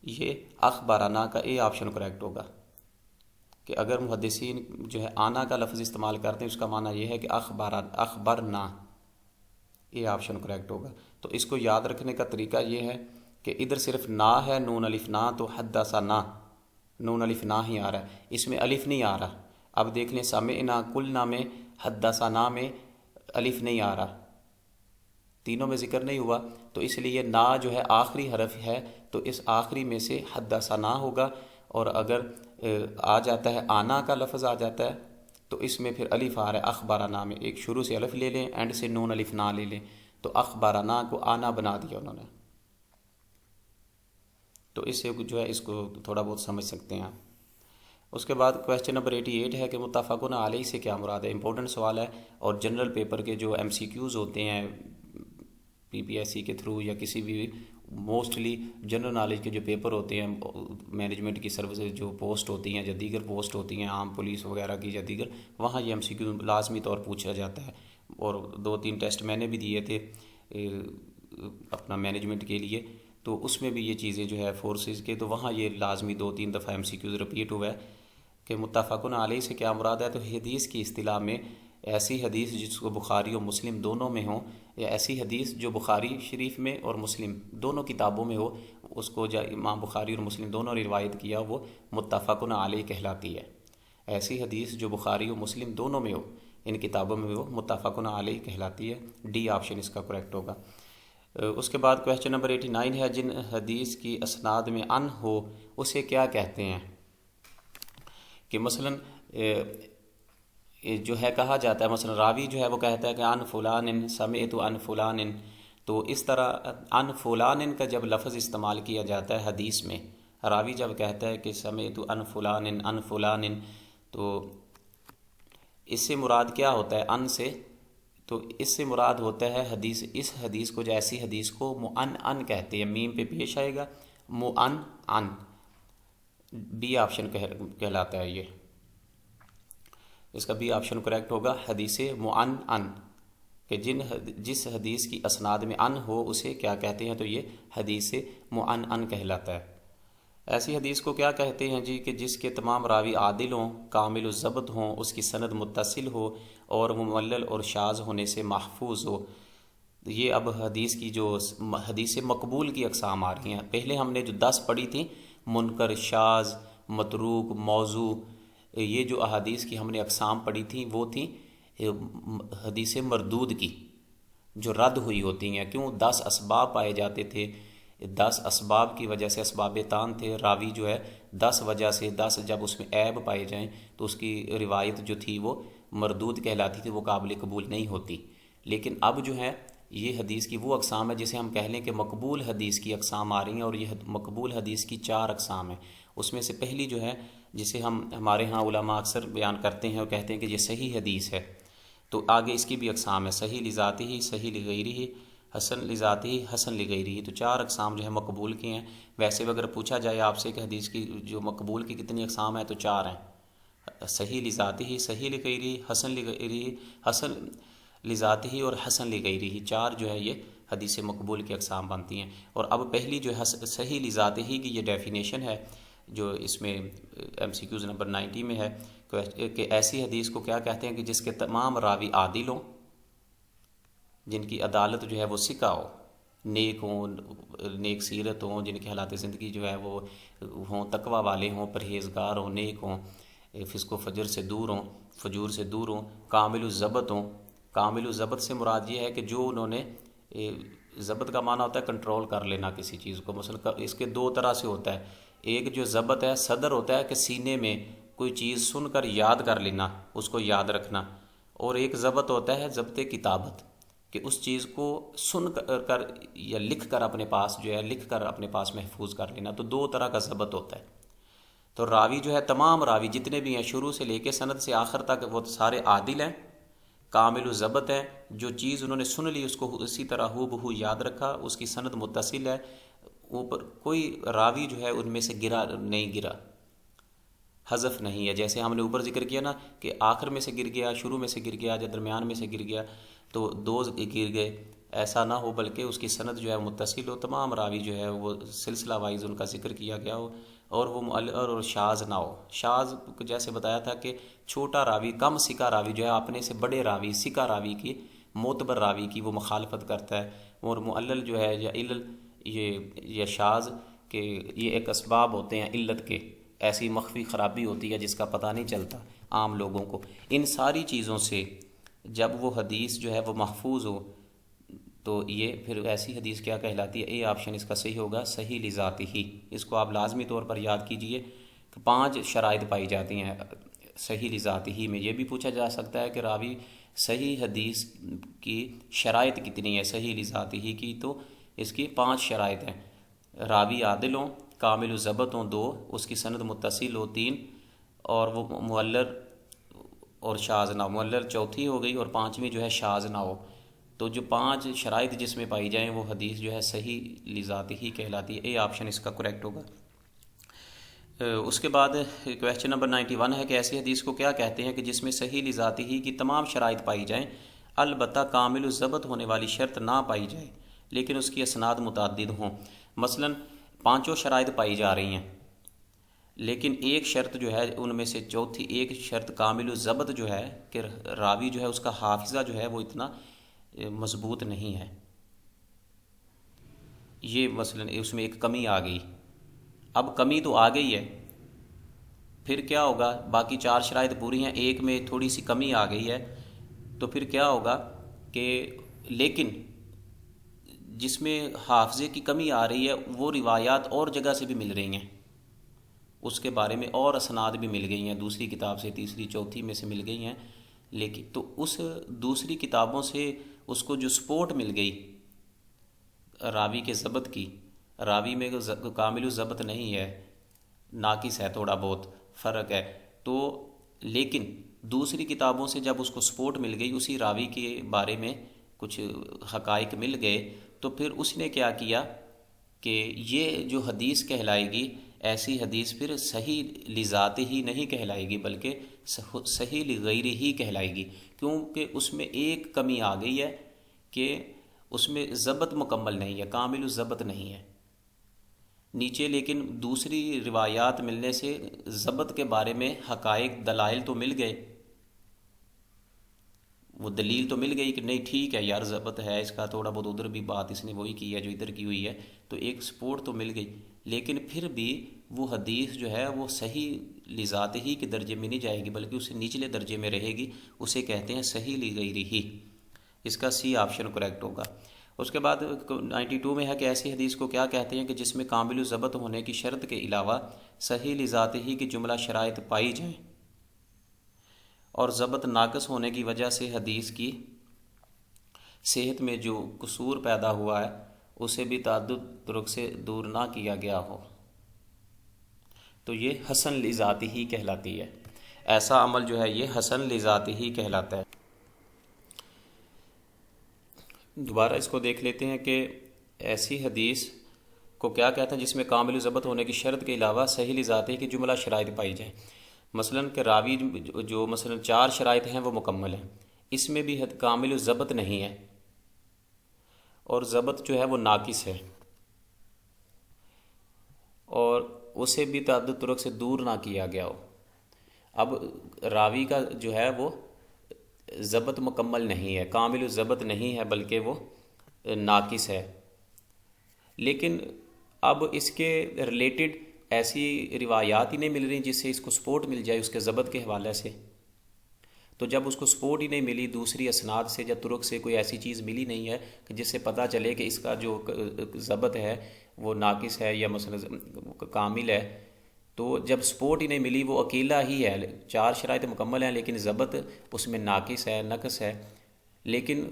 یہ اخبرنا کا، اے آپشن کریکٹ ہوگا، کہ اگر محدثین جو ہے آنا کا لفظ استعمال کرتے ہیں اس کا معنی یہ ہے کہ اخبرنا، اے آپشن کریکٹ ہوگا۔ تو اس کو یاد رکھنے کا طریقہ یہ ہے کہ ادھر صرف نا ہے، نون الف نا، تو حدثنا نون الف نا ہی آ رہا ہے، اس میں الف نہیں آ رہا۔ اب دیکھ لیں سمعنا، قلنا میں، حدثنا میں الف نہیں آ رہا، تینوں میں ذکر نہیں ہوا، تو اس لیے نا جو ہے آخری حرف ہے تو اس آخری میں سے حدثنا ہوگا، اور اگر آ جاتا ہے آنا کا لفظ آ جاتا ہے تو اس میں پھر الف آ رہا ہے اخبرنا میں، ایک شروع سے الف لے لیں، اینڈ سے نون الف نا لے لیں، تو اخبرنا کو آنا بنا دیا انہوں نے۔ تو اس سے جو ہے اس کو تھوڑا بہت سمجھ سکتے ہیں آپ۔ اس کے بعد کویسچن نمبر 88 ہے کہ متفقون علیہ سے کیا مراد ہے؟ امپورٹنٹ سوال ہے، اور جنرل پیپر کے جو ایم سی کیوز ہوتے ہیں پی پی ایس سی کے تھرو یا کسی بھی موسٹلی جنرل نالج کے جو پیپر ہوتے ہیں، مینجمنٹ کی سروسز جو پوسٹ ہوتی ہیں یا دیگر پوسٹ ہوتی ہیں عام پولیس وغیرہ کی یا دیگر، وہاں یہ ایم سی کیو لازمی طور پوچھا جاتا ہے، اور 2-3 ٹیسٹ میں نے بھی دیے تھے اپنا مینجمنٹ کے لیے، تو اس میں بھی یہ چیزیں جو ہے فورسز کے، تو وہاں یہ لازمی 2-3 دفعہ ایم سی کیوز رپیٹ ہوا ہے کہ متفقون علیہ سے کیا مراد ہے؟ تو حدیث کی اصطلاح میں ایسی حدیث جس کو بخاری اور مسلم دونوں میں ہوں، یا ایسی حدیث جو بخاری شریف میں اور مسلم دونوں کتابوں میں ہو، اس کو جو امام بخاری اور مسلم دونوں نے روایت کیا وہ متفقون علیہ کہلاتی ہے۔ ایسی حدیث جو بخاری اور مسلم دونوں میں ہو، ان کتابوں میں وہ متفقون علیہ کہلاتی ہے۔ ڈی آپشن اس کا کریکٹ ہوگا۔ اس کے بعد کویسچن نمبر 89 ہے جن حدیث کی اسناد میں ان ہو اسے کیا کہتے ہیں؟ کہ مثلا جو ہے کہا جاتا ہے، مثلا راوی جو ہے وہ کہتا ہے کہ ان فلان سمعت ان فلان، تو اس طرح ان فلان کا جب لفظ استعمال کیا جاتا ہے حدیث میں، راوی جب کہتا ہے کہ سمعت ان فلان ان فلان، تو اس سے مراد کیا ہوتا ہے ان سے؟ تو اس سے مراد ہوتا ہے حدیث، اس حدیث کو جو ایسی حدیث کو مؤن کہتے ہیں، میم پہ پیش آئے گا مؤن، بی آپشن کہلاتا ہے یہ، اس کا بی آپشن کریکٹ ہوگا، حدیث مؤن، کہ جس حدیث کی اسناد میں ان ہو اسے کیا کہتے ہیں؟ تو یہ حدیث مؤن کہلاتا ہے۔ ایسی حدیث کو کیا کہتے ہیں جی؟ کہ جس کے تمام راوی عادل ہوں، کامل الضبط ہوں، اس کی سند متصل ہو اور وہ معلل اور شاذ ہونے سے محفوظ ہو۔ یہ اب حدیث کی جو حدیث مقبول کی اقسام آ رہی ہیں۔ پہلے ہم نے جو 10 پڑھی تھیں، منکر، شاذ، متروک، موضوع، یہ جو احادیث کی ہم نے اقسام پڑھی تھیں وہ تھیں حدیث مردود کی، جو رد ہوئی ہوتی ہیں۔ کیوں؟ 10 اسباب پائے جاتے تھے، 10 اسباب کی وجہ سے، اسباب تان تھے، راوی جو ہے 10 وجہ سے، 10 جب اس میں عیب پائے جائیں تو اس کی روایت جو تھی وہ مردود کہلاتی تھی، وہ قابل قبول نہیں ہوتی۔ لیکن اب جو ہے یہ حدیث کی وہ اقسام ہے جسے ہم کہہ لیں کہ مقبول حدیث کی اقسام آ رہی ہیں، اور یہ مقبول حدیث کی 4 اقسام ہیں۔ اس میں سے پہلی جو ہے جسے ہمارے ہاں علماء اکثر بیان کرتے ہیں اور کہتے ہیں کہ یہ صحیح حدیث ہے، تو آگے اس کی بھی اقسام ہے، صحیح لذاتہ، صحیح لغیرہ، حسن لذاتہ، حسن لغیرہ۔ تو 4 اقسام جو ہے مقبول کی ہیں۔ ویسے اگر پوچھا جائے آپ سے کہ حدیث کی جو مقبول کی کتنی اقسام ہیں، تو 4 ہیں، صحیح لذاتہ، صحیح لغیرہ، حسن لغیرہ، حسن لذاتہ اور حسن لغیرہ، 4 جو ہے یہ حدیث مقبول کی اقسام بنتی ہیں۔ اور اب پہلی جو ہے صحیح لذاتہ کی یہ ڈیفینیشن ہے جو اس میں MCQs نمبر 90 میں ہے، کہ ایسی حدیث کو کیا کہتے ہیں کہ جس کے تمام راوی عادل ہوں، جن کی عدالت جو ہے وہ ثقہ ہو، نیک ہوں، نیک سیرت ہوں، جن کی حالات زندگی جو ہے وہ ہوں، تقوی والے ہوں، پرہیزگار ہوں، نیک ہوں، فسق و فجور سے دور ہوں، کامل الضبط ہوں۔ کامل الضبط سے مراد یہ ہے کہ جو انہوں نے، ضبط کا معنی ہوتا ہے کنٹرول کر لینا کسی چیز کو، مثلا اس کے 2 طرح سے ہوتا ہے۔ ایک جو ضبط ہے صدر ہوتا ہے کہ سینے میں کوئی چیز سن کر یاد کر لینا، اس کو یاد رکھنا، اور ایک ضبط ہوتا ہے ضبط کتابت، کہ اس چیز کو سن کر یا لکھ کر اپنے پاس جو ہے لکھ کر اپنے پاس محفوظ کر لینا۔ تو 2 طرح کا ضبط ہوتا ہے۔ تو راوی جو ہے، تمام راوی جتنے بھی ہیں شروع سے لے کے سند سے آخر تک، وہ سارے عادل ہیں، کامل الضبط ہے، جو چیز انہوں نے سن لی اس کو اسی طرح ہو بہو یاد رکھا، اس کی سند متصل ہے، اوپر کوئی راوی جو ہے ان میں سے نہیں گرا، حذف نہیں ہے۔ جیسے ہم نے اوپر ذکر کیا نا کہ آخر میں سے گر گیا، شروع میں سے گر گیا، یا درمیان میں سے گر گیا، تو 2 گر گئے، ایسا نہ ہو، بلکہ اس کی سند جو ہے متصل ہو، تمام راوی جو ہے وہ سلسلہ وائز ان کا ذکر کیا گیا ہو، اور وہ معلل اور شاذ نہ ہو۔ شاذ جیسے بتایا تھا کہ چھوٹا راوی، کم ثقہ راوی جو ہے اپنے سے بڑے راوی، ثقہ راوی کی، معتبر راوی کی وہ مخالفت کرتا ہے۔ اور معلل جو ہے یا علل، یہ شاذ، کہ یہ ایک اسباب ہوتے ہیں علت کے، ایسی مخفی خرابی ہوتی ہے جس کا پتہ نہیں چلتا عام لوگوں کو۔ ان ساری چیزوں سے جب وہ حدیث جو ہے وہ محفوظ ہو، تو یہ پھر ایسی حدیث کیا کہلاتی ہے؟ اے آپشن اس کا صحیح ہوگا، صحیح لذاتہ ہی۔ اس کو آپ لازمی طور پر یاد کیجئے کہ 5 شرائط پائی جاتی ہیں صحیح لذاتہ ہی میں۔ یہ بھی پوچھا جا سکتا ہے کہ راوی صحیح حدیث کی شرائط کتنی ہے صحیح لذاتہ ہی کی؟ تو اس کی 5 شرائط ہیں۔ راوی عادل ہوں، کامل الضبط ہوں 2، اس کی سند متصل ہو 3، اور وہ معلل اور شاذ نہ ہو۔ معلل 4تھی ہو گئی، اور 5ویں جو ہے شاذ نہ ہو۔ تو جو 5 شرائط جس میں پائی جائیں وہ حدیث جو ہے صحیح لذاتہ ہی کہلاتی ہے۔ اے آپشن اس کا کریکٹ ہوگا۔ اس کے بعد کویسچن نمبر 91 ہے کہ ایسی حدیث کو کیا کہتے ہیں کہ جس میں صحیح لذاتہ ہی کی تمام شرائط پائی جائیں، البتہ کامل الضبط ہونے والی شرط نہ پائی جائے، لیکن اس کی اسناد متعدد ہوں۔ مثلا 5 شرائط پائی جا رہی ہیں، لیکن ایک شرط جو ہے ان میں سے چوتھی ایک شرط کامل الضبط جو ہے کہ راوی جو ہے اس کا حافظہ جو ہے وہ اتنا مضبوط نہیں ہے، یہ مثلا اس میں ایک کمی آ گئی۔ اب کمی تو آ گئی ہے، پھر کیا ہوگا؟ باقی 4 شرائط پوری ہیں، ایک میں تھوڑی سی کمی آ گئی ہے، تو پھر کیا ہوگا کہ لیکن جس میں حافظے کی کمی آ رہی ہے وہ روایات اور جگہ سے بھی مل رہی ہیں، اس کے بارے میں اور اسناد بھی مل گئی ہیں، دوسری کتاب سے، تیسری، چوتھی میں سے مل گئی ہیں، لیکن تو اس دوسری کتابوں سے اس کو جو سپورٹ مل گئی راوی کے ضبط کی، راوی میں کامل الضبط نہیں ہے، ناقص ہے، تھوڑا بہت فرق ہے، تو لیکن دوسری کتابوں سے جب اس کو سپورٹ مل گئی، اسی راوی کے بارے میں کچھ حقائق مل گئے، تو پھر اس نے کیا کیا کہ یہ جو حدیث کہلائے گی، ایسی حدیث پھر صحیح لذاتہ ہی نہیں کہلائے گی، بلکہ صحیح لغیرہ ہی کہلائے گی، کیونکہ اس میں ایک کمی آ گئی ہے کہ اس میں ضبط مکمل نہیں ہے، کامل الضبط نہیں ہے۔ نیچے لیکن دوسری روایات ملنے سے ضبط کے بارے میں حقائق دلائل تو مل گئے، وہ دلیل تو مل گئی کہ نہیں ٹھیک ہے یار ضبط ہے اس کا، تھوڑا بہت ادھر بھی بات اس نے وہی کی ہے جو ادھر کی ہوئی ہے، تو ایک سپورٹ تو مل گئی، لیکن پھر بھی وہ حدیث جو ہے وہ صحیح لذات ہی کے درجے میں نہیں جائے گی بلکہ اسے نچلے درجے میں رہے گی، اسے کہتے ہیں صحیح لغیری ہی۔ اس کا سی آپشن کریکٹ ہوگا۔ اس کے بعد 92 میں ہے کہ ایسی حدیث کو کیا کہتے ہیں کہ جس میں کامل ضبط ہونے کی شرط کے علاوہ صحیح لذات ہی کی جملہ شرائط پائی جائیں اور ضبط ناقص ہونے کی وجہ سے حدیث کی صحت میں جو قصور پیدا ہوا ہے اسے بھی تعدد طرق سے دور نہ کیا گیا ہو، تو یہ حسن لذات ہی کہلاتی ہے۔ ایسا عمل جو ہے یہ حسن لذات ہی کہلاتا ہے۔ دوبارہ اس کو دیکھ لیتے ہیں کہ ایسی حدیث کو کیا کہتے ہیں جس میں کامل ضبط ہونے کی شرط کے علاوہ صحیح لذات کی جملہ شرائط پائی جائیں، مثلا کہ راوی جو مثلا 4 شرائط ہیں وہ مکمل ہیں، اس میں بھی کامل ضبط نہیں ہے اور ضبط جو ہے وہ ناقص ہے اور اسے بھی تعدد طرق سے دور نہ کیا گیا ہو۔ اب راوی کا جو ہے وہ ضبط مکمل نہیں ہے، کامل ضبط نہیں ہے بلکہ وہ ناقص ہے، لیکن اب اس کے ریلیٹڈ ایسی روایات ہی نہیں مل رہی جس سے اس کو سپورٹ مل جائے اس کے ضبط کے حوالے سے، تو جب اس کو سپورٹ ہی نہیں ملی دوسری اسناد سے یا طرق سے کوئی ایسی چیز ملی نہیں ہے کہ جس سے پتہ چلے کہ اس کا جو ضبط ہے وہ ناقص ہے یا مثلا کامل ہے، تو جب سپورٹ ہی نہیں ملی وہ اکیلا ہی ہے، 4 شرائط مکمل ہیں لیکن ضبط اس میں ناقص ہے، نقص ہے، لیکن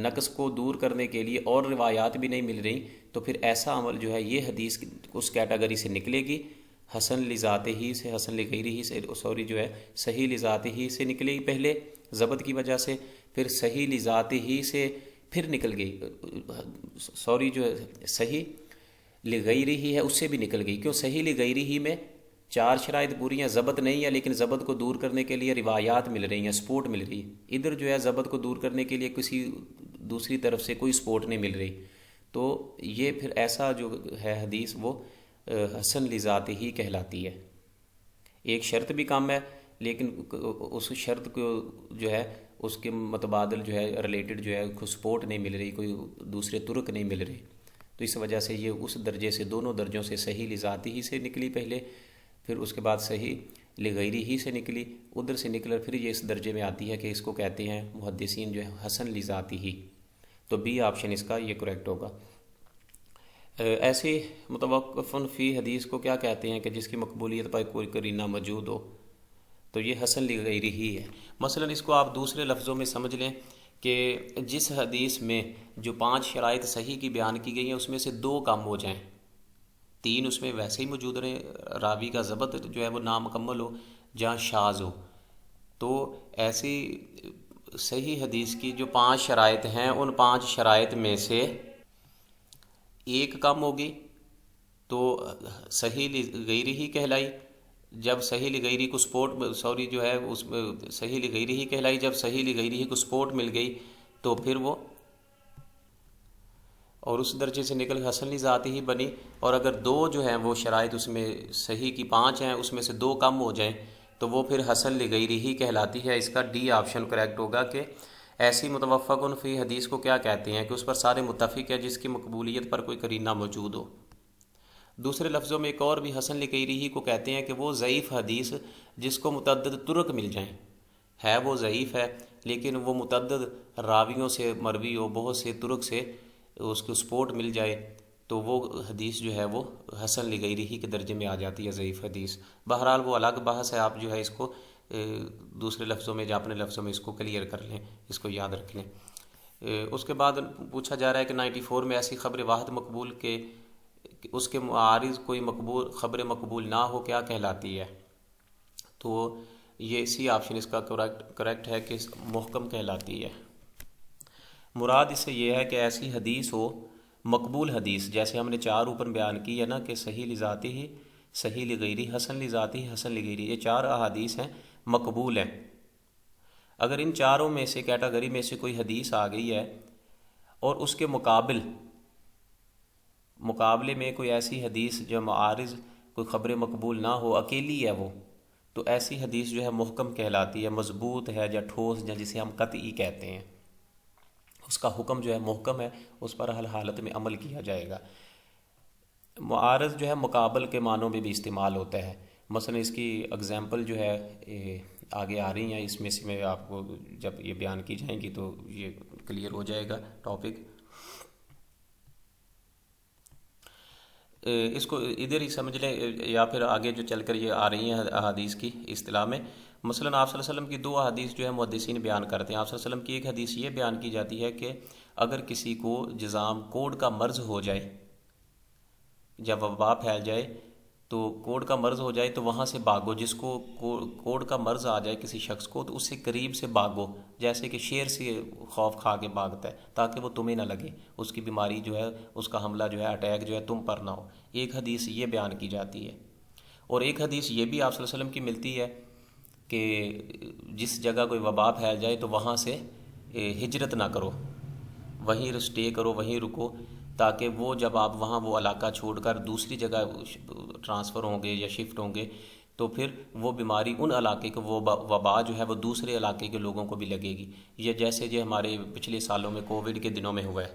نقص کو دور کرنے کے لیے اور روایات بھی نہیں مل رہی، تو پھر ایسا عمل جو ہے یہ حدیث اس کیٹیگری سے نکلے گی، حسن لذات ہی سے، حسن لغیری ہی سے جو ہے صحیح لذات ہی سے نکلے گی پہلے ضبط کی وجہ سے، پھر صحیح لذات ہی سے پھر نکل گئی جو ہے صحیح لغیری ہی ہے اس سے بھی نکل گئی، کیوں صحیح لغیری ہی میں 4 شرائط پوری ہیں، ضبط نہیں ہے لیکن ضبط کو دور کرنے کے لیے روایات مل رہی ہیں، سپورٹ مل رہی ہے، ادھر جو ہے ضبط کو دور کرنے کے لیے کسی دوسری طرف سے کوئی سپورٹ نہیں مل رہی، تو یہ پھر ایسا جو ہے حدیث وہ حسن لذات ہی کہلاتی ہے۔ ایک شرط بھی کم ہے لیکن اس شرط کو جو ہے اس کے متبادل جو ہے ریلیٹڈ جو ہے کوئی سپورٹ نہیں مل رہی، کوئی دوسرے طرق نہیں مل رہی، تو اس وجہ سے یہ اس درجے سے دونوں درجوں سے صحیح لذات ہی سے نکلی پہلے، پھر اس کے بعد صحیح لغیری ہی سے نکلی، ادھر سے نکل پھر یہ اس درجے میں آتی ہے کہ اس کو کہتے ہیں محدثین جو ہے حسن لذات ہی، تو بی آپشن اس کا یہ کریکٹ ہوگا۔ ایسی متوقفن فی حدیث کو کیا کہتے ہیں کہ جس کی مقبولیت پر کوئی قرینہ موجود ہو، تو یہ حسن لغیری ہی ہے۔ مثلا اس کو آپ دوسرے لفظوں میں سمجھ لیں کہ جس حدیث میں جو 5 شرائط صحیح کی بیان کی گئی ہیں اس میں سے 2 کم ہو جائیں، 3 اس میں ویسے ہی موجود رہیں، راوی کا ضبط جو ہے وہ نامکمل ہو، جہاں شاذ ہو، تو ایسی صحیح حدیث کی جو 5 شرائط ہیں ان 5 شرائط میں سے ایک کم ہوگی تو صحیح لغیری ہی کہلائی، جب صحیح لغیری کو سپورٹ جو ہے اس میں صحیح لغیری ہی کہلائی، جب صحیح لغیری ہی کو سپورٹ مل گئی تو پھر وہ اور اس درجے سے نکل حسن لذات ہی بنی، اور اگر 2 جو ہیں وہ شرائط اس میں صحیح کی 5 ہیں اس میں سے 2 کم ہو جائیں تو وہ پھر حسن لغیری ہی کہلاتی ہے۔ اس کا ڈی آپشن کریکٹ ہوگا کہ ایسی متوفقن فی حدیث کو کیا کہتے ہیں کہ اس پر سارے متفق ہے جس کی مقبولیت پر کوئی قرینہ موجود ہو۔ دوسرے لفظوں میں ایک اور بھی حسن لغیری ہی کو کہتے ہیں کہ وہ ضعیف حدیث جس کو متعدد طرق مل جائیں، ہے وہ ضعیف ہے لیکن وہ متعدد راویوں سے مروی ہو، بہت سے طرق سے اس کو سپورٹ مل جائے، تو وہ حدیث جو ہے وہ حسن لغیری ہی کے درجے میں آ جاتی ہے ضعیف حدیث۔ بہرحال وہ الگ بحث ہے، آپ جو ہے اس کو دوسرے لفظوں میں یا اپنے لفظوں میں اس کو کلیئر کر لیں، اس کو یاد رکھ لیں۔ اس کے بعد پوچھا جا رہا ہے کہ 94 میں ایسی خبر واحد مقبول کہ اس کے معارض کوئی مقبول خبر مقبول نہ ہو کیا کہلاتی ہے، تو یہ اسی آپشن اس کا کریکٹ ہے کہ محکم کہلاتی ہے۔ مراد اس سے یہ ہے کہ ایسی حدیث ہو مقبول حدیث، جیسے ہم نے 4 اوپر بیان کی ہے نا کہ صحیح لذاتی ہی، صحیح لغیری، حسن لذاتی، حسن لغیری، یہ 4 احادیث ہیں مقبول ہیں۔ اگر ان چاروں میں سے کیٹیگری میں سے کوئی حدیث آ گئی ہے اور اس کے مقابل مقابلے میں کوئی ایسی حدیث جو معارض کوئی خبر مقبول نہ ہو، اکیلی ہے وہ، تو ایسی حدیث جو ہے محکم کہلاتی ہے، مضبوط ہے یا ٹھوس، یا جسے ہم قطعی کہتے ہیں، اس کا حکم جو ہے محکم ہے، اس پر ہر حالت میں عمل کیا جائے گا۔ معارض جو ہے مقابل کے معنوں میں بھی استعمال ہوتا ہے، مثلا اس کی اگزامپل جو ہے آگے آ رہی ہیں، اس میں سے میں آپ کو جب یہ بیان کی جائیں گی تو یہ کلیئر ہو جائے گا ٹاپک۔ اس کو ادھر ہی سمجھ لیں یا پھر آگے جو چل کر یہ آ رہی ہیں احادیث کی اصطلاح میں۔ مثلا آپ صلی اللہ علیہ وسلم کی دو احادیث جو ہے محدثین بیان کرتے ہیں۔ آپ صلی اللہ علیہ وسلم کی ایک حدیث یہ بیان کی جاتی ہے کہ اگر کسی کو جذام کوڑ کا مرض ہو جائے، جب وبا پھیل جائے تو کوڑ کا مرض ہو جائے تو وہاں سے بھاگو، جس کو کوڑ کا مرض آ جائے کسی شخص کو تو اس سے قریب سے بھاگو، جیسے کہ شیر سے خوف کھا کے بھاگتا ہے، تاکہ وہ تمہیں نہ لگے، اس کی بیماری جو ہے، اس کا حملہ جو ہے، اٹیک جو ہے تم پر نہ ہو۔ ایک حدیث یہ بیان کی جاتی ہے، اور ایک حدیث یہ بھی آپ صلی اللہ علیہ وسلم کی ملتی ہے کہ جس جگہ کوئی وبا پھیل جائے تو وہاں سے ہجرت نہ کرو، وہیں اسٹے کرو، وہیں رکو، تاکہ وہ جب آپ وہاں وہ علاقہ چھوڑ کر دوسری جگہ ٹرانسفر ہوں گے یا شفٹ ہوں گے تو پھر وہ بیماری ان علاقے کو، وہ وبا جو ہے وہ دوسرے علاقے کے لوگوں کو بھی لگے گی۔ یہ جیسے جو ہمارے پچھلے سالوں میں کووڈ کے دنوں میں ہوا ہے،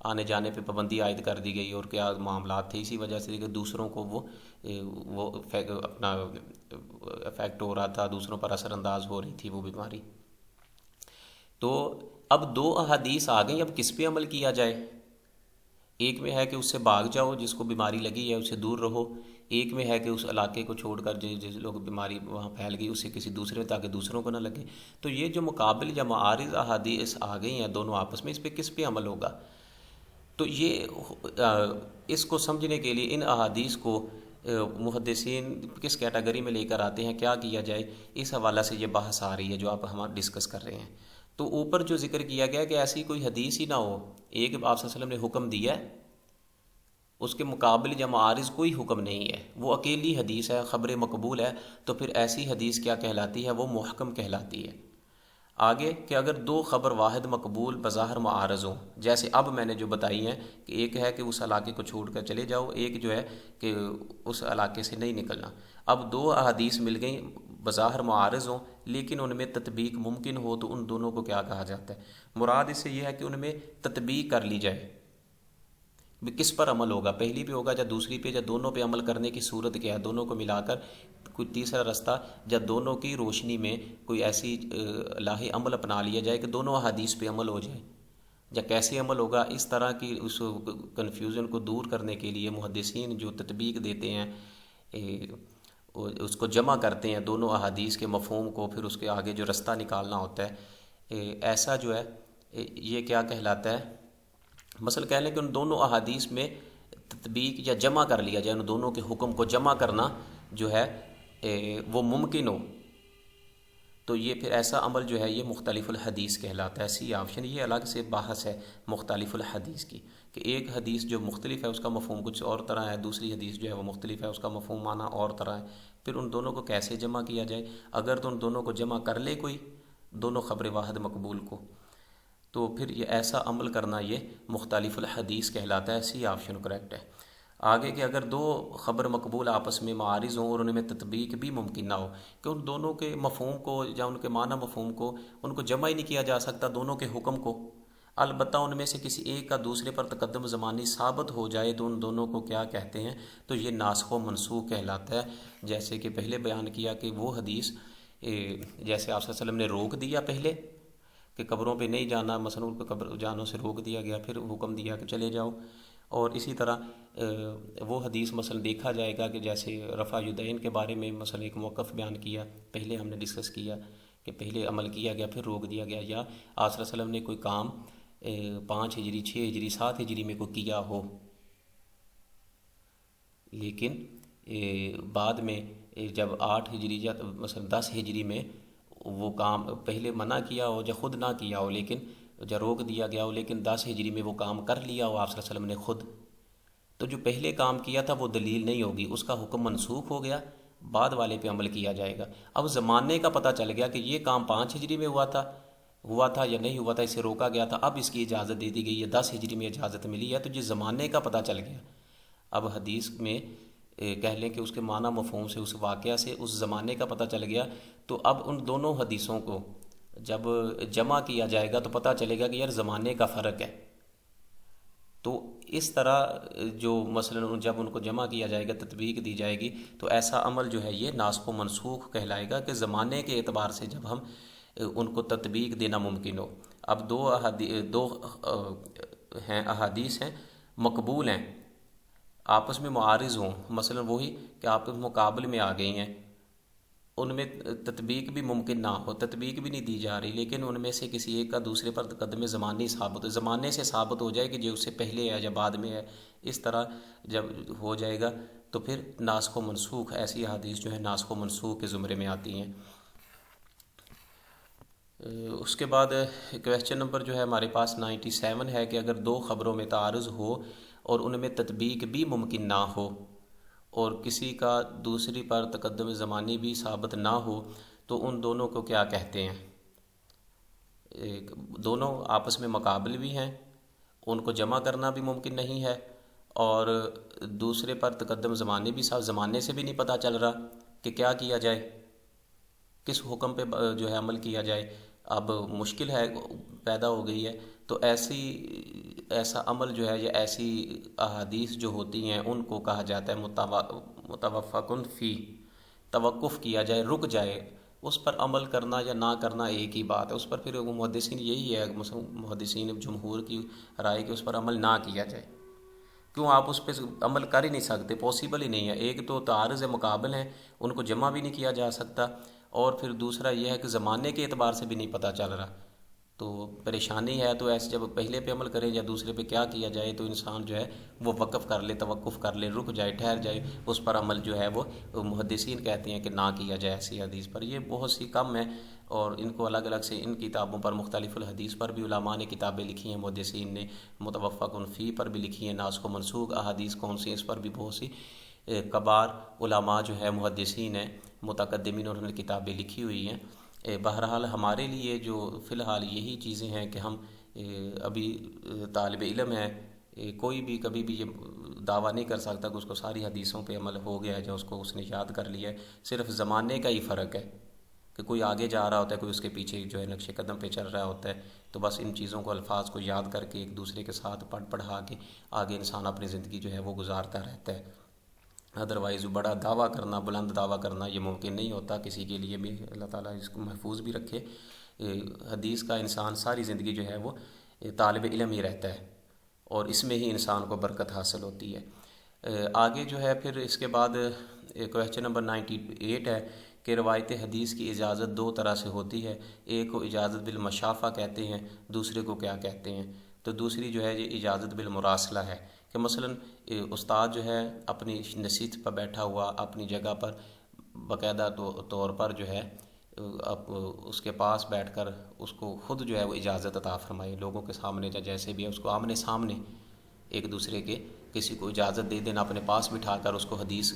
آنے جانے پہ پابندی عائد کر دی گئی، اور کیا معاملات تھے، اسی وجہ سے کہ دوسروں کو وہ اپنا افیکٹ ہو رہا تھا، دوسروں پر اثر انداز ہو رہی تھی وہ بیماری۔ تو اب دو احادیث آ گئیں، اب کس پہ عمل کیا جائے؟ ایک میں ہے کہ اس سے بھاگ جاؤ، جس کو بیماری لگی ہے اس سے دور رہو، ایک میں ہے کہ اس علاقے کو چھوڑ کر جس لوگ بیماری وہاں پھیل گئی اس سے کسی دوسرے میں، تاکہ دوسروں کو نہ لگے۔ تو یہ جو مقابل یا معارض احادیث آ گئی ہیں دونوں آپس میں، اس پہ کس پہ عمل ہوگا؟ تو یہ اس کو سمجھنے کے لیے ان احادیث کو محدثین کس کیٹیگری میں لے کر آتے ہیں، کیا کیا جائے، اس حوالہ سے یہ بحث آ رہی ہے جو آپ ہم ڈسکس کر رہے ہیں۔ تو اوپر جو ذکر کیا گیا کہ ایسی کوئی حدیث ہی نہ ہو، ایک آپ صلی اللہ علیہ وسلم نے حکم دیا ہے، اس کے مقابل یا معارض کوئی حکم نہیں ہے، وہ اکیلی حدیث ہے، خبر مقبول ہے، تو پھر ایسی حدیث کیا کہلاتی ہے؟ وہ محکم کہلاتی ہے۔ آگے کہ اگر دو خبر واحد مقبول بظاہر معارض ہوں، جیسے اب میں نے جو بتائی ہیں کہ ایک ہے کہ اس علاقے کو چھوڑ کر چلے جاؤ، ایک جو ہے کہ اس علاقے سے نہیں نکلنا۔ اب دو احادیث مل گئیں بظاہر معارض ہوں لیکن ان میں تطبیق ممکن ہو، تو ان دونوں کو کیا کہا جاتا ہے؟ مراد اس سے یہ ہے کہ ان میں تطبیق کر لی جائے۔ کس پر عمل ہوگا؟ پہلی پہ ہوگا یا دوسری پہ، یا دونوں پہ عمل کرنے کی صورت کیا ہے؟ دونوں کو ملا کر کوئی تیسرا رستہ، یا دونوں کی روشنی میں کوئی ایسی لاہ عمل اپنا لیا جائے کہ دونوں احادیث پہ عمل ہو جائے، یا کیسے عمل ہوگا؟ اس طرح کی اس کنفیوژن کو دور کرنے کے لیے محدثین جو تطبیق دیتے ہیں، اس کو جمع کرتے ہیں دونوں احادیث کے مفہوم کو، پھر اس کے آگے جو رستہ نکالنا ہوتا ہے، ایسا جو ہے یہ کیا کہلاتا ہے؟ مثلا کہہ لیں کہ ان دونوں احادیث میں تطبیق یا جمع کر لیا جائے، ان دونوں کے حکم کو جمع کرنا جو ہے وہ ممکن ہو، تو یہ پھر ایسا عمل جو ہے یہ مختلف الحدیث کہلاتا ہے۔ سی آپشن، یہ الگ سے بحث ہے مختلف الحدیث کی، کہ ایک حدیث جو مختلف ہے اس کا مفہوم کچھ اور طرح ہے، دوسری حدیث جو ہے وہ مختلف ہے اس کا مفہوم معنی اور طرح ہے، پھر ان دونوں کو کیسے جمع کیا جائے؟ اگر تو ان دونوں کو جمع کر لے کوئی، دونوں خبر واحد مقبول کو، تو پھر یہ ایسا عمل کرنا یہ مختلف الحدیث کہلاتا ہے۔ سی آپشن کریکٹ ہے۔ آگے کہ اگر دو خبر مقبول آپس میں معارض ہوں اور ان میں تطبیق بھی ممکن نہ ہو، کہ ان دونوں کے مفہوم کو یا ان کے معنی مفہوم کو ان کو جمع ہی نہیں کیا جا سکتا دونوں کے حکم کو، البتہ ان میں سے کسی ایک کا دوسرے پر تقدم زمانی ثابت ہو جائے، تو ان دونوں کو کیا کہتے ہیں؟ تو یہ ناسخ و منسوخ کہلاتا ہے۔ جیسے کہ پہلے بیان کیا کہ وہ حدیث جیسے آپ صلی اللہ علیہ وسلم نے روک دیا پہلے کہ قبروں پہ نہیں جانا، مثلا ان کو قبر جانوں سے روک دیا گیا، پھر حکم دیا کہ چلے جاؤ، اور اسی طرح وہ حدیث مثلا دیکھا جائے گا کہ جیسے رفع یدین کے بارے میں مثلا ایک موقف بیان کیا، پہلے ہم نے ڈسکس کیا کہ پہلے عمل کیا گیا پھر روک دیا گیا، یا آپ صلی اللہ علیہ وسلم نے کوئی کام 5 ہجری 6 ہجری 7 ہجری میں کوئی کیا ہو، لیکن بعد میں جب 8 ہجری یا مثلا 10 ہجری میں وہ کام پہلے منع کیا ہو یا خود نہ کیا ہو، لیکن یا روک دیا گیا ہو، لیکن 10 ہجری میں وہ کام کر لیا ہو آپ صلی اللہ علیہ وسلم نے خود، تو جو پہلے کام کیا تھا وہ دلیل نہیں ہوگی، اس کا حکم منسوخ ہو گیا، بعد والے پہ عمل کیا جائے گا۔ اب زمانے کا پتہ چل گیا کہ یہ کام 5 ہجری میں ہوا تھا، ہوا تھا یا نہیں ہوا تھا، اسے روکا گیا تھا، اب اس کی اجازت دے دی گئی ہے، 10 ہجری میں اجازت ملی ہے، تو جس زمانے کا پتہ چل گیا۔ اب حدیث میں کہہ لیں کہ اس کے معنی مفہوم سے، اس واقعہ سے اس زمانے کا پتہ چل گیا، تو اب ان دونوں حدیثوں کو جب جمع کیا جائے گا تو پتہ چلے گا کہ یار زمانے کا فرق ہے۔ تو اس طرح جو مثلا جب ان کو جمع کیا جائے گا، تطبیق دی جائے گی، تو ایسا عمل جو ہے یہ ناسخ و منسوخ کہلائے گا، کہ زمانے کے اعتبار سے جب ہم ان کو تطبیق دینا ممکن ہو۔ اب دو ہیں احادیث ہیں مقبول ہیں، آپس میں معارض ہوں، مثلا وہی کہ آپس میں مقابل میں آ گئی ہیں، ان میں تطبیق بھی ممکن نہ ہو، تطبیق بھی نہیں دی جا رہی، لیکن ان میں سے کسی ایک کا دوسرے پر تقدم زمانی ثابت ہو، زمانے سے ثابت ہو جائے کہ جو اس سے پہلے ہے یا بعد میں ہے، اس طرح جب ہو جائے گا تو پھر ناسخ و منسوخ، ایسی احادیث جو ہے ناسخ و منسوخ کے زمرے میں آتی ہیں۔ اس کے بعد کویسچن نمبر جو ہے ہمارے پاس 97 ہے کہ اگر دو خبروں میں تعارض ہو اور ان میں تطبیق بھی ممکن نہ ہو اور کسی کا دوسری پر تقدم زمانی بھی ثابت نہ ہو تو ان دونوں کو کیا کہتے ہیں؟ دونوں آپس میں مقابل بھی ہیں، ان کو جمع کرنا بھی ممکن نہیں ہے، اور دوسرے پر تقدم زمانی بھی زمانے سے بھی نہیں پتہ چل رہا کہ کیا کیا جائے، کس حکم پہ جو ہے عمل کیا جائے۔ اب مشکل ہے پیدا ہو گئی ہے، تو ایسا عمل جو ہے یا ایسی احادیث جو ہوتی ہیں ان کو کہا جاتا ہے متوفقن فی، توقف کیا جائے، رک جائے، اس پر عمل کرنا یا نہ کرنا ایک ہی بات ہے، اس پر پھر محدثین یہی ہے، محدثین جمہور کی رائے کہ اس پر عمل نہ کیا جائے۔ کیوں؟ آپ اس پہ عمل کر ہی نہیں سکتے، پاسبل ہی نہیں ہے، ایک تو تعارض مقابل ہیں، ان کو جمع بھی نہیں کیا جا سکتا، اور پھر دوسرا یہ ہے کہ زمانے کے اعتبار سے بھی نہیں پتہ چل رہا، تو پریشانی ہے۔ تو ایسے جب پہلے پہ عمل کرے یا دوسرے پہ کیا کیا جائے، تو انسان جو ہے وہ وقف کر لے، توقف کر لے، رک جائے، ٹھہر جائے، اس پر عمل جو ہے وہ محدثین کہتے ہیں کہ نہ کیا جائے ایسی حدیث پر۔ یہ بہت سی کم ہیں، اور ان کو الگ الگ سے ان کتابوں پر، مختلف الحدیث پر بھی علماء نے کتابیں لکھی ہیں، محدثین نے متوفقن فی پر بھی لکھی ہیں، ناسخ و منسوخ احادیث کون سی، اس پر بھی بہت سی کبار علماء جو ہے محدثین ہیں متقدمین، انہوں نے کتابیں لکھی ہوئی ہیں۔ بہرحال ہمارے لیے جو فی الحال یہی چیزیں ہیں کہ ہم ابھی طالب علم ہیں، کوئی بھی کبھی بھی یہ دعویٰ نہیں کر سکتا کہ اس کو ساری حدیثوں پہ عمل ہو گیا ہے، جو اس نے یاد کر لیا ہے، صرف زمانے کا ہی فرق ہے کہ کوئی آگے جا رہا ہوتا ہے، کوئی اس کے پیچھے جو ہے نقش قدم پہ چل رہا ہوتا ہے، تو بس ان چیزوں کو، الفاظ کو یاد کر کے ایک دوسرے کے ساتھ پڑھا کے آگے انسان اپنی زندگی جو ہے وہ گزارتا رہتا ہے۔ ادروائز بڑا دعویٰ کرنا، بلند دعویٰ کرنا یہ ممکن نہیں ہوتا کسی کے لیے بھی، اللہ تعالیٰ اس کو محفوظ بھی رکھے۔ حدیث کا انسان ساری زندگی جو ہے وہ طالب علم ہی رہتا ہے، اور اس میں ہی انسان کو برکت حاصل ہوتی ہے۔ آگے جو ہے پھر اس کے بعد کویسچن نمبر 98 ہے کہ روایت حدیث کی اجازت دو طرح سے ہوتی ہے، ایک کو اجازت بالمشافہ کہتے ہیں، دوسرے کو کیا کہتے ہیں؟ تو دوسری جو ہے یہ اجازت بالمراسلہ ہے، کہ مثلا استاد جو ہے اپنی نشست پر بیٹھا ہوا اپنی جگہ پر باقاعدہ طور پر جو ہے اس کے پاس بیٹھ کر اس کو خود جو ہے وہ اجازت عطا فرمائے، لوگوں کے سامنے یا جیسے بھی ہے اس کو آمنے سامنے ایک دوسرے کے کسی کو اجازت دے دینا، اپنے پاس بٹھا کر اس کو حدیث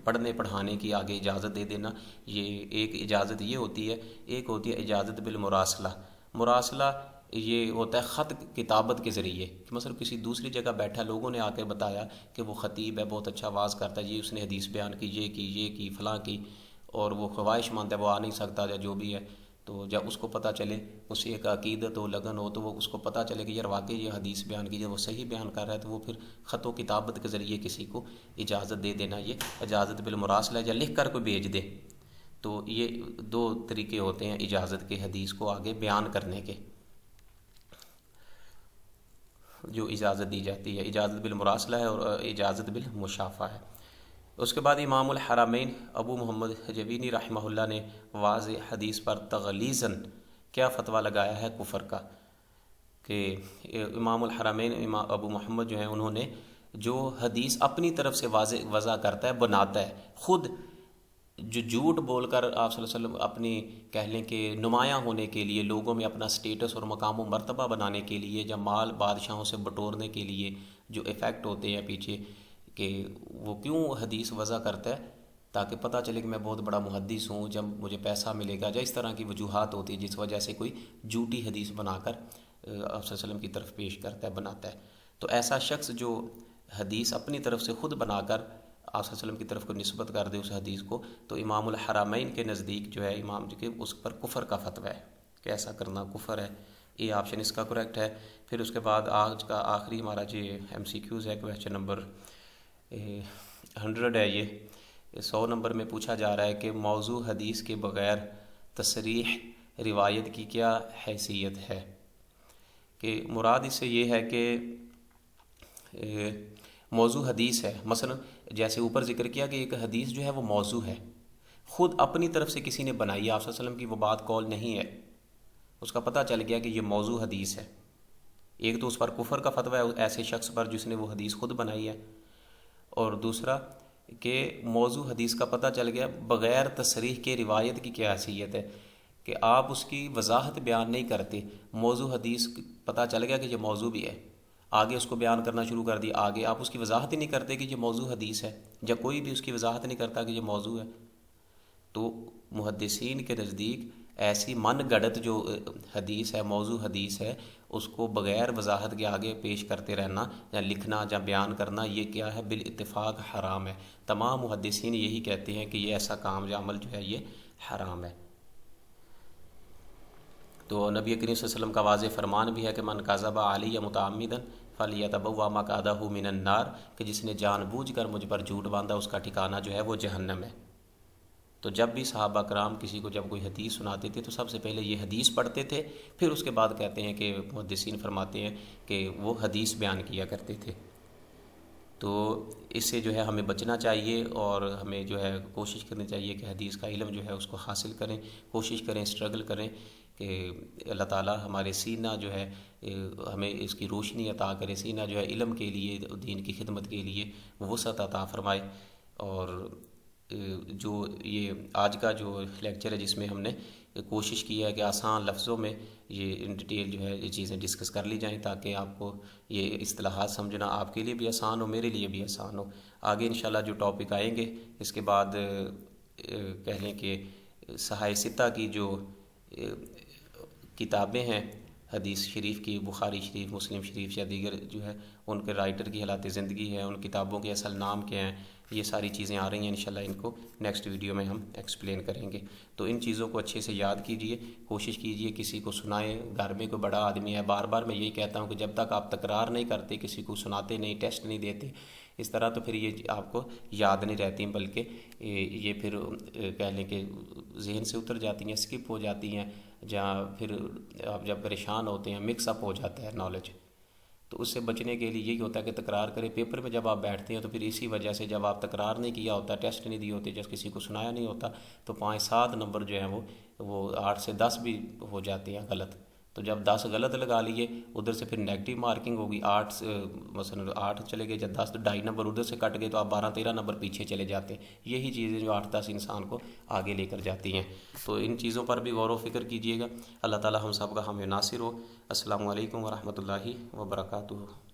پڑھنے پڑھانے کی آگے اجازت دے دینا، یہ ایک اجازت یہ ہوتی ہے۔ ایک ہوتی ہے اجازت بالمراسلہ۔ مراسلہ یہ ہوتا ہے خط کتابت کے ذریعے، کہ مثلا کسی دوسری جگہ بیٹھا، لوگوں نے آ کے بتایا کہ وہ خطیب ہے، بہت اچھا واعظ کرتا ہے، یہ اس نے حدیث بیان کی، یہ کی فلاں کی، اور وہ خواہش مند ہے، وہ آ نہیں سکتا یا جو بھی ہے، تو جب اس کو پتہ چلے، اس سے ایک عقیدت ہو، لگن ہو، تو وہ اس کو پتہ چلے کہ یار واقعی یہ حدیث بیان کی، جب وہ صحیح بیان کر رہا ہے، تو وہ پھر خط و کتابت کے ذریعے کسی کو اجازت دے دینا، یہ اجازت بالمراسلہ، یا لکھ کر کوئی بھیج دے۔ تو یہ دو طریقے ہوتے ہیں اجازت کے حدیث کو آگے بیان کرنے کے، جو اجازت دی جاتی ہے، اجازت بالمراسلہ ہے اور اجازت بالمشافہ ہے۔ اس کے بعد امام الحرمین ابو محمد جوینی رحمہ اللہ نے واضح حدیث پر تغلیظاً کیا فتویٰ لگایا ہے کفر کا، کہ امام الحرمین ابو محمد جو ہیں انہوں نے جو حدیث اپنی طرف سے وضع کرتا ہے، بناتا ہے، خود جو جھوٹ بول کر آپ صلی اللہ علیہ وسلم اپنی کہہ لیں کہ نمایاں ہونے کے لیے، لوگوں میں اپنا سٹیٹس اور مقام و مرتبہ بنانے کے لیے، یا مال بادشاہوں سے بٹورنے کے لیے جو ایفیکٹ ہوتے ہیں پیچھے، کہ وہ کیوں حدیث وضع کرتا ہے، تاکہ پتہ چلے کہ میں بہت بڑا محدث ہوں، جب مجھے پیسہ ملے گا، یا اس طرح کی وجوہات ہوتی ہیں جس وجہ سے کوئی جھوٹی حدیث بنا کر آپ صلی اللہ علیہ وسلم کی طرف پیش کرتا ہے، بناتا ہے۔ تو ایسا شخص جو حدیث اپنی طرف سے خود بنا کر آپ صلی اللہ علیہ وسلم کی طرف کو نسبت کر دے اس حدیث کو، تو امام الحرمین کے نزدیک جو ہے امام جی کے اس پر کفر کا فتویٰ ہے کہ ایسا کرنا کفر ہے۔ یہ آپشن اس کا کریکٹ ہے۔ پھر اس کے بعد آج کا آخری ہمارا جو ایم سی کیوز ہے، کویسچن نمبر 100 ہے، یہ 100 نمبر میں پوچھا جا رہا ہے کہ موضوع حدیث کے بغیر تصریح روایت کی کیا حیثیت ہے؟ کہ مراد اس سے یہ ہے کہ موضوع حدیث ہے، مثلا جیسے اوپر ذکر کیا کہ ایک حدیث جو ہے وہ موضوع ہے، خود اپنی طرف سے کسی نے بنائی ہے، آپ صلی اللہ علیہ وسلم کی وہ بات قول نہیں ہے، اس کا پتہ چل گیا کہ یہ موضوع حدیث ہے۔ ایک تو اس پر کفر کا فتویٰ ہے ایسے شخص پر جس نے وہ حدیث خود بنائی ہے، اور دوسرا کہ موضوع حدیث کا پتہ چل گیا بغیر تصریح کے روایت کی کیا حیثیت ہے، کہ آپ اس کی وضاحت بیان نہیں کرتے، موضوع حدیث پتہ چل گیا کہ یہ موضوع بھی ہے، آگے اس کو بیان کرنا شروع کر دی، آگے آپ اس کی وضاحت ہی نہیں کرتے کہ یہ موضوع حدیث ہے، جب کوئی بھی اس کی وضاحت نہیں کرتا کہ یہ موضوع ہے، تو محدثین کے نزدیک ایسی من گڑت جو حدیث ہے، موضوع حدیث ہے، اس کو بغیر وضاحت کے آگے پیش کرتے رہنا یا لکھنا یا بیان کرنا، یہ کیا ہے؟ بالاتفاق حرام ہے۔ تمام محدثین یہی کہتے ہیں کہ یہ ایسا کام یا عمل جو ہے یہ حرام ہے۔ تو نبی کریم صلی اللہ علیہ وسلم کا واضح فرمان بھی ہے کہ من کذب علی متعمدا فلیتبوأ مقعدہ من النار، کہ جس نے جان بوجھ کر مجھ پر جھوٹ باندھا اس کا ٹھکانہ جو ہے وہ جہنم ہے۔ تو جب بھی صحابہ کرام کسی کو جب کوئی حدیث سناتے تھے تو سب سے پہلے یہ حدیث پڑھتے تھے، پھر اس کے بعد کہتے ہیں کہ محدثین فرماتے ہیں کہ وہ حدیث بیان کیا کرتے تھے۔ تو اس سے جو ہے ہمیں بچنا چاہیے، اور ہمیں جو ہے کوشش کرنی چاہیے کہ حدیث کا علم جو ہے اس کو حاصل کریں، کوشش کریں، اسٹرگل کریں کہ اللہ تعالیٰ ہمارے سینہ جو ہے ہمیں اس کی روشنی عطا کرے، سینہ جو ہے علم کے لیے، دین کی خدمت کے لیے وسعت عطا فرمائے۔ اور جو یہ آج کا جو لیکچر ہے جس میں ہم نے کوشش کی ہے کہ آسان لفظوں میں یہ ان ڈیٹیل جو ہے یہ چیزیں ڈسکس کر لی جائیں، تاکہ آپ کو یہ اصطلاحات سمجھنا آپ کے لیے بھی آسان ہو، میرے لیے بھی آسان ہو۔ آگے انشاءاللہ جو ٹاپک آئیں گے اس کے بعد کہہ لیں کہ صحاح ستہ کی جو کتابیں ہیں حدیث شریف کی، بخاری شریف، مسلم شریف یا دیگر جو ہے ان کے رائٹر کی حالات زندگی ہے، ان کتابوں کے اصل نام کیا ہیں، یہ ساری چیزیں آ رہی ہیں انشاءاللہ، ان کو نیکسٹ ویڈیو میں ہم ایکسپلین کریں گے۔ تو ان چیزوں کو اچھے سے یاد کیجئے، کوشش کیجئے کسی کو سنائیں، گھر میں کوئی بڑا آدمی ہے، بار بار میں یہی کہتا ہوں کہ جب تک آپ تکرار نہیں کرتے، کسی کو سناتے نہیں، ٹیسٹ نہیں دیتے اس طرح، تو پھر یہ آپ کو یاد نہیں رہتی، بلکہ یہ پھر کہہ لیں کہ ذہن سے اتر جاتی ہیں، اسکپ ہو جاتی ہیں، جہاں پھر آپ جب پریشان ہوتے ہیں مکس اپ ہو جاتا ہے نالج۔ تو اس سے بچنے کے لیے یہی ہوتا ہے کہ تکرار کریں۔ پیپر میں جب آپ بیٹھتے ہیں تو پھر اسی وجہ سے جب آپ تکرار نہیں کیا ہوتا، ٹیسٹ نہیں دیے ہوتے، جب کسی کو سنایا نہیں ہوتا، تو 5-7 نمبر جو ہیں وہ 8 سے 10 بھی ہو جاتے ہیں غلط۔ تو جب 10 غلط لگا لیے، ادھر سے پھر نیگیٹو مارکنگ ہوگی، 8 مثلا 8 چلے گئے، جب 10 2.5 نمبر ادھر سے کٹ گئے تو آپ 12-13 نمبر پیچھے چلے جاتے ہیں۔ یہی چیزیں جو 8-10 انسان کو آگے لے کر جاتی ہیں، تو ان چیزوں پر بھی غور و فکر کیجیے گا۔ اللہ تعالی ہم سب کا ہمیں ناصر ہو۔ السلام علیکم ورحمۃ اللہ وبرکاتہ۔